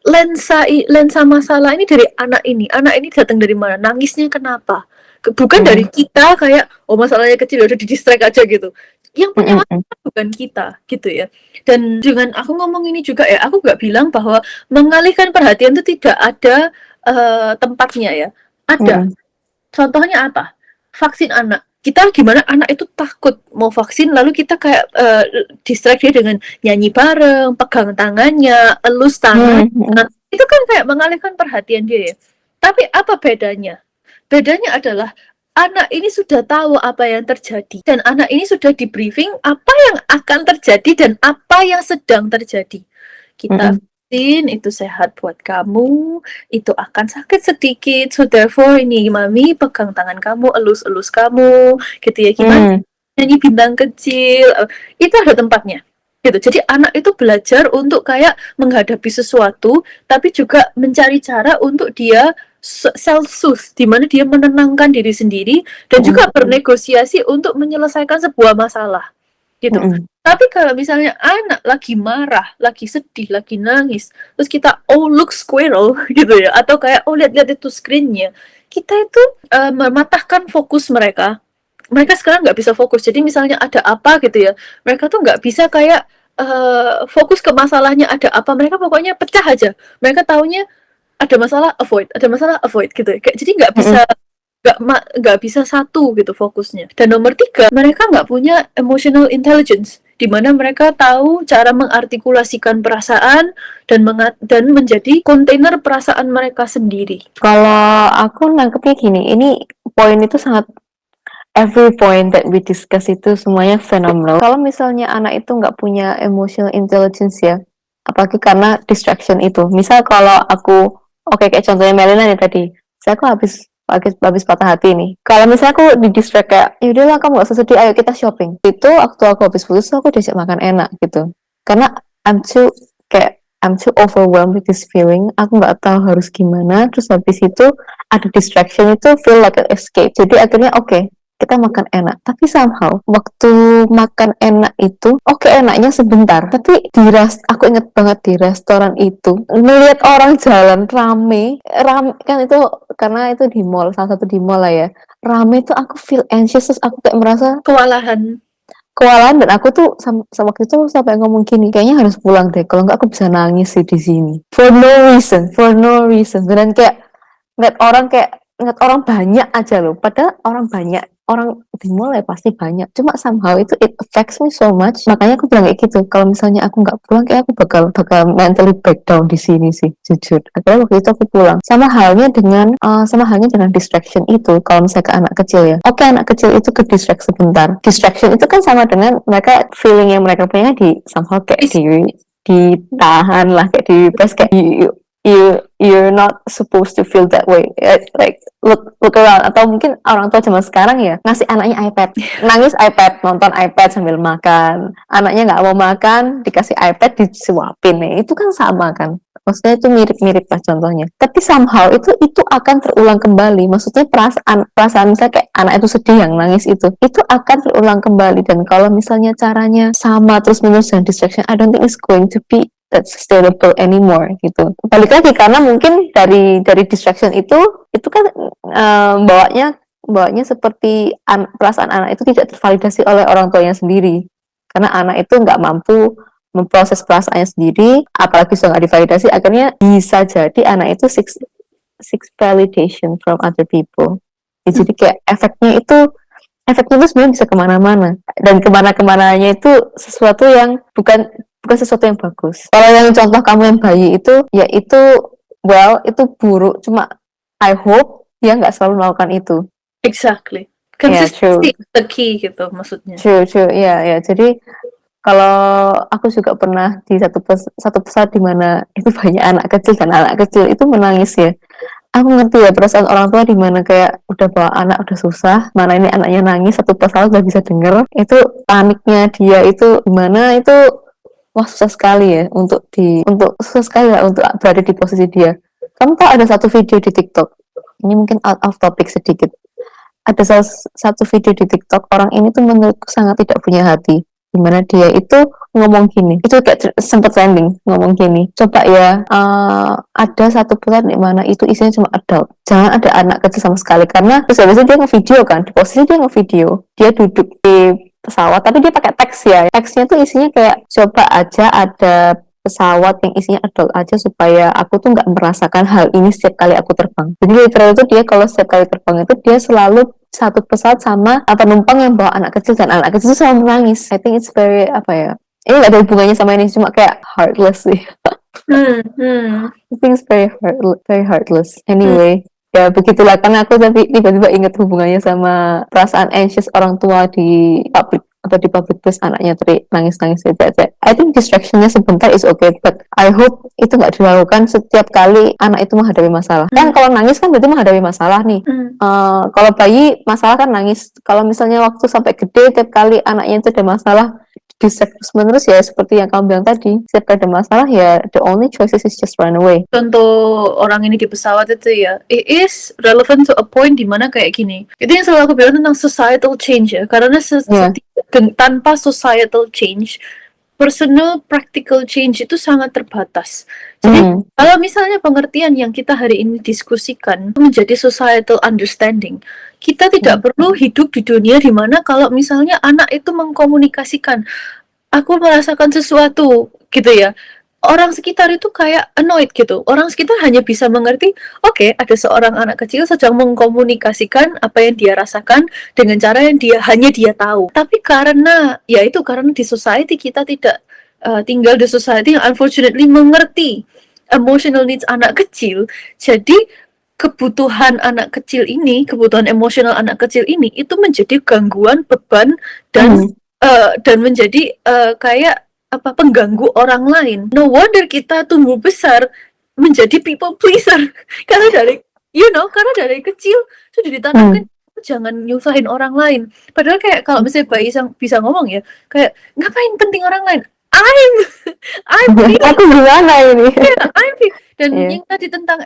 lensa masalah ini dari anak ini. Anak ini datang dari mana? Nangisnya kenapa? Bukan dari kita kayak masalahnya kecil udah didistract aja gitu. Yang punya masalah bukan kita gitu ya. Dan dengan aku ngomong ini juga ya, aku nggak bilang bahwa mengalihkan perhatian itu tidak ada tempatnya ya. Ada. Contohnya apa? Vaksin anak. Kita gimana anak itu takut mau vaksin lalu kita kayak distract dia dengan nyanyi bareng, pegang tangannya, elus tangan. Itu kan kayak mengalihkan perhatian dia ya. Tapi apa bedanya? Bedanya adalah anak ini sudah tahu apa yang terjadi dan anak ini sudah di briefing apa yang akan terjadi dan apa yang sedang terjadi. Kita vaksin itu sehat buat kamu, itu akan sakit sedikit, so therefore ini mami pegang tangan kamu, elus-elus kamu, gitu ya, gimana nyanyi bintang kecil, itu ada tempatnya gitu. Jadi anak itu belajar untuk kayak menghadapi sesuatu tapi juga mencari cara untuk dia self-soothe, di mana dia menenangkan diri sendiri dan juga bernegosiasi untuk menyelesaikan sebuah masalah gitu. Tapi kalau misalnya anak lagi marah, lagi sedih, lagi nangis, terus kita look squirrel gitu ya, atau kayak lihat-lihat itu screen-nya, kita itu mematahkan fokus mereka. Mereka sekarang nggak bisa fokus. Jadi misalnya ada apa gitu ya, mereka tuh nggak bisa kayak fokus ke masalahnya ada apa. Mereka pokoknya pecah aja. Mereka taunya ada masalah avoid gitu ya. Kayak jadi nggak bisa satu gitu fokusnya. Dan nomor 3, mereka nggak punya emotional intelligence, di mana mereka tahu cara mengartikulasikan perasaan dan menjadi kontainer perasaan mereka sendiri. Kalau aku nangkepnya gini, ini poin itu sangat, every point that we discuss itu semuanya fenomenal. Kalau misalnya anak itu nggak punya emotional intelligence ya, apalagi karena distraction itu. Misal kalau aku, kayak contohnya Melina nih tadi, saya aku habis patah hati nih. Kalau misalnya aku di distract kayak, yaudahlah kamu gak usah sedih, ayo kita shopping. Itu waktu aku habis putus, aku diajak makan enak gitu. Karena I'm too overwhelmed with this feeling. Aku nggak tahu harus gimana. Terus habis itu ada distraction itu feel like an escape. Jadi akhirnya kita makan enak, tapi somehow waktu makan enak itu enaknya sebentar, tapi aku inget banget di restoran itu melihat orang jalan rame kan, itu karena itu di mall, salah satu di mall lah ya, rame itu aku feel anxious, terus aku kayak merasa kewalahan dan aku tuh waktu itu sampai ngomong gini, kayaknya harus pulang deh, kalau nggak aku bisa nangis sih di sini for no reason dan kayak ngeliat orang banyak aja loh, padahal orang di mall ya pasti banyak, cuma somehow itu it affects me so much. Makanya aku bilang kayak gitu, kalau misalnya aku nggak pulang kayak aku bakal mentally breakdown di sini sih, jujur. Akhirnya waktu itu aku pulang. Sama halnya dengan distraction itu. Kalau misalnya ke anak kecil ya, anak kecil itu ke distract sebentar. Distraction itu kan sama dengan mereka feeling yang mereka punya somehow kayak ditahan lah, kayak di press, kayak you're not supposed to feel that way, like look around. Atau mungkin orang tua zaman sekarang ya ngasih anaknya iPad, nangis iPad, nonton iPad sambil makan, anaknya nggak mau makan dikasih iPad disuapin nih, itu kan sama kan, maksudnya itu mirip-mirip lah contohnya. Tapi somehow itu akan terulang kembali, maksudnya perasaan misalnya kayak anak itu sedih yang nangis itu akan terulang kembali. Dan kalau misalnya caranya sama terus menerus dengan distraction, I don't think it's going to be that sustainable anymore gitu. Balik lagi karena mungkin dari distraction itu kan bawanya seperti perasaan anak itu tidak tervalidasi oleh orang tuanya sendiri, karena anak itu nggak mampu memproses perasaannya sendiri, apalagi sudah nggak divalidasi, akhirnya bisa jadi anak itu seek validation from other people. Jadi kayak efeknya itu sebenarnya bisa kemana-mana, dan kemana-kemananya itu sesuatu yang bukan sesuatu yang bagus. Kalau yang contoh kamu yang bayi itu, ya itu buruk, cuma I hope dia nggak selalu melakukan itu. Exactly. Consistency is the key gitu maksudnya. True. Ya. Jadi kalau aku juga pernah di satu pesawat di mana itu banyak anak kecil, dan anak kecil itu menangis ya. aku ngerti ya perasaan orang tua di mana kayak udah bawa anak udah susah, mana ini anaknya nangis satu persatu udah bisa denger, itu paniknya dia itu gimana itu, wah susah sekali ya untuk susah sekali lah untuk berada di posisi dia. Kamu tahu ada satu video di TikTok, ini mungkin out of topic sedikit. Ada satu video di TikTok, orang ini tuh menurutku sangat tidak punya hati, dimana dia itu ngomong gini, itu kayak sempat trending, ngomong gini, coba ya ada satu perusahaan di mana itu isinya cuma adult, jangan ada anak kecil sama sekali, karena terus habis itu dia ngevideo kan, di posisi dia ngevideo, dia duduk di pesawat, tapi dia pakai teks ya, teksnya tuh isinya kayak coba aja ada pesawat yang isinya adult aja supaya aku tuh nggak merasakan hal ini setiap kali aku terbang. Jadi literal itu dia kalau setiap kali terbang itu dia selalu satu pesawat sama penumpang yang bawa anak kecil, dan anak kecil itu selalu menangis. I think it's very apa ya? Ini nggak ada hubungannya sama ini, cuma kayak heartless sih. I think it's very heartless. Anyway, ya begitulah, karena aku tapi tiba-tiba ingat hubungannya sama perasaan anxious orang tua di public place, anaknya nangis-nangis gitu. I think distractionnya sebentar is okay, but I hope itu nggak dilakukan setiap kali anak itu menghadapi masalah. Kan kalau nangis kan berarti menghadapi masalah nih. Kalau bayi masalah kan nangis. Kalau misalnya waktu sampai gede, tiap kali anaknya itu ada masalah, distract terus menerus ya, seperti yang kamu bilang tadi, setiap ada masalah ya the only choices is just run away. Contoh orang ini di pesawat itu ya, it is relevant to a point dimana kayak gini. Itu yang selalu aku bilang tentang societal change ya, karena tanpa societal change, personal practical change itu sangat terbatas. Jadi kalau misalnya pengertian yang kita hari ini diskusikan menjadi societal understanding, kita tidak perlu hidup di dunia di mana kalau misalnya anak itu mengkomunikasikan, aku merasakan sesuatu gitu ya, orang sekitar itu kayak annoyed gitu. Orang sekitar hanya bisa mengerti, oke, ada seorang anak kecil sedang mengkomunikasikan apa yang dia rasakan dengan cara yang hanya dia tahu. Tapi karena di society kita tidak tinggal di society yang unfortunately mengerti emotional needs anak kecil, jadi kebutuhan emosional anak kecil ini itu menjadi gangguan, beban, dan menjadi kayak pengganggu orang lain. No wonder kita tumbuh besar menjadi people pleaser karena dari kecil sudah ditanamkan jangan nyusahin orang lain. Padahal kayak kalau misalnya bayi bisa ngomong ya, kayak ngapain penting orang lain? I'm Aku gimana ini? dan yang tadi tentang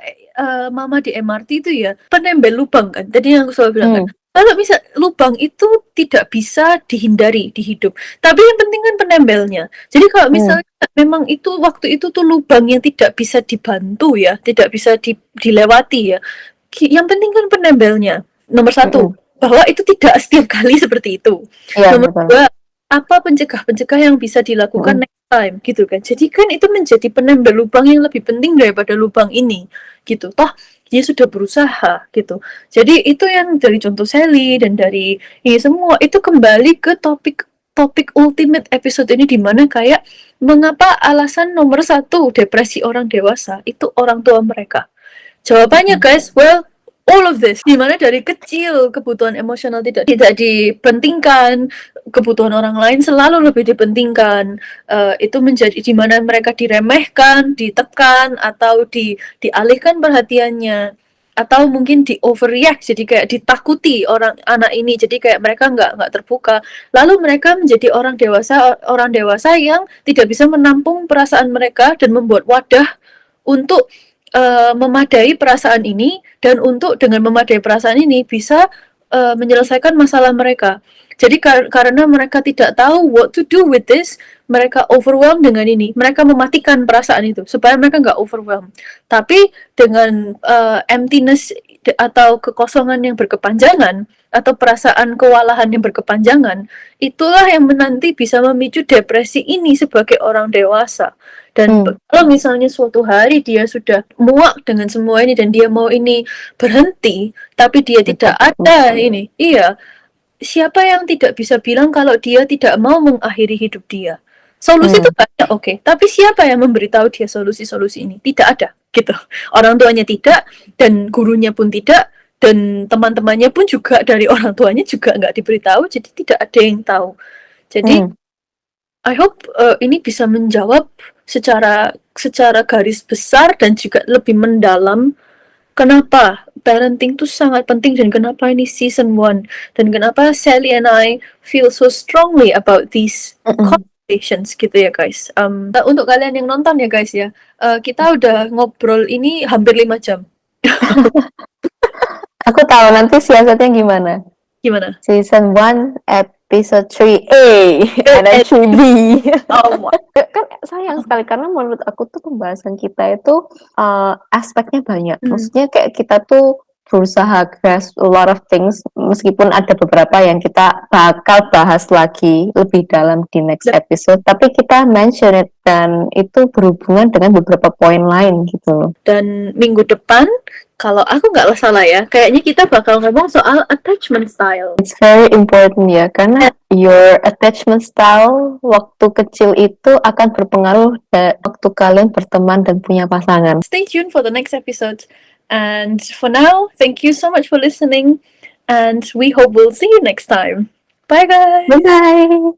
mama di MRT itu ya, penembel lubang kan. Tadi yang aku selalu bilang kan, kalau bisa lubang itu tidak bisa dihindari di hidup, tapi yang penting kan penembelnya. Jadi kalau misalnya memang itu waktu itu tuh lubang yang tidak bisa dibantu ya, tidak bisa dilewati ya, yang penting kan penembelnya. Nomor satu, bahwa itu tidak setiap kali seperti itu. Nomor dua, apa pencegah yang bisa dilakukan next time gitu kan. Jadi kan itu menjadi penembel lubang yang lebih penting daripada lubang ini gitu. Toh dia sudah berusaha gitu. Jadi itu yang dari contoh Sally dan dari ini semua itu kembali ke topik ultimate episode ini, dimana kayak mengapa alasan nomor satu depresi orang dewasa itu orang tua mereka. Jawabannya guys, well, all of this, dimana dari kecil kebutuhan emosional tidak dipentingkan, kebutuhan orang lain selalu lebih dipentingkan, itu menjadi dimana mereka diremehkan, ditekan, atau dialihkan perhatiannya, atau mungkin di overreact, jadi kayak ditakuti anak ini, jadi kayak mereka nggak terbuka, lalu mereka menjadi orang dewasa yang tidak bisa menampung perasaan mereka dan membuat wadah untuk memadai perasaan ini, dan untuk dengan memadai perasaan ini bisa menyelesaikan masalah mereka. Jadi karena mereka tidak tahu what to do with this, mereka overwhelmed dengan ini. Mereka mematikan perasaan itu supaya mereka nggak overwhelmed. Tapi dengan emptiness atau kekosongan yang berkepanjangan, atau perasaan kewalahan yang berkepanjangan, itulah yang nanti bisa memicu depresi ini sebagai orang dewasa. Dan kalau misalnya suatu hari dia sudah muak dengan semua ini dan dia mau ini berhenti, tapi dia tidak ada ini, siapa yang tidak bisa bilang kalau dia tidak mau mengakhiri hidup dia? Solusi itu banyak, oke. Tapi siapa yang memberitahu dia solusi-solusi ini? Tidak ada, gitu. Orang tuanya tidak, dan gurunya pun tidak, dan teman-temannya pun juga dari orang tuanya juga nggak diberitahu, jadi tidak ada yang tahu. Jadi, I hope ini bisa menjawab secara garis besar dan juga lebih mendalam kenapa parenting tuh sangat penting dan kenapa ini season 1 dan kenapa Sally and I feel so strongly about these conversations gitu ya guys. Untuk kalian yang nonton ya guys ya, kita udah ngobrol ini hampir 5 jam. Aku tahu nanti siasatnya gimana. Gimana? Season 1 episode 3A and then 3B. Oh, Kan sayang sekali karena menurut aku tuh pembahasan kita itu aspeknya banyak. Maksudnya kayak kita tuh berusaha grasp a lot of things meskipun ada beberapa yang kita bakal bahas lagi lebih dalam di next episode, tapi kita mention it dan itu berhubungan dengan beberapa poin lain gitu loh. Dan minggu depan kalau aku nggak salah ya, kayaknya kita bakal ngomong soal attachment style. It's very important ya, karena your attachment style waktu kecil itu akan berpengaruh waktu kalian berteman dan punya pasangan. Stay tuned for the next episode. And for now, thank you so much for listening. And we hope we'll see you next time. Bye guys! Bye-bye!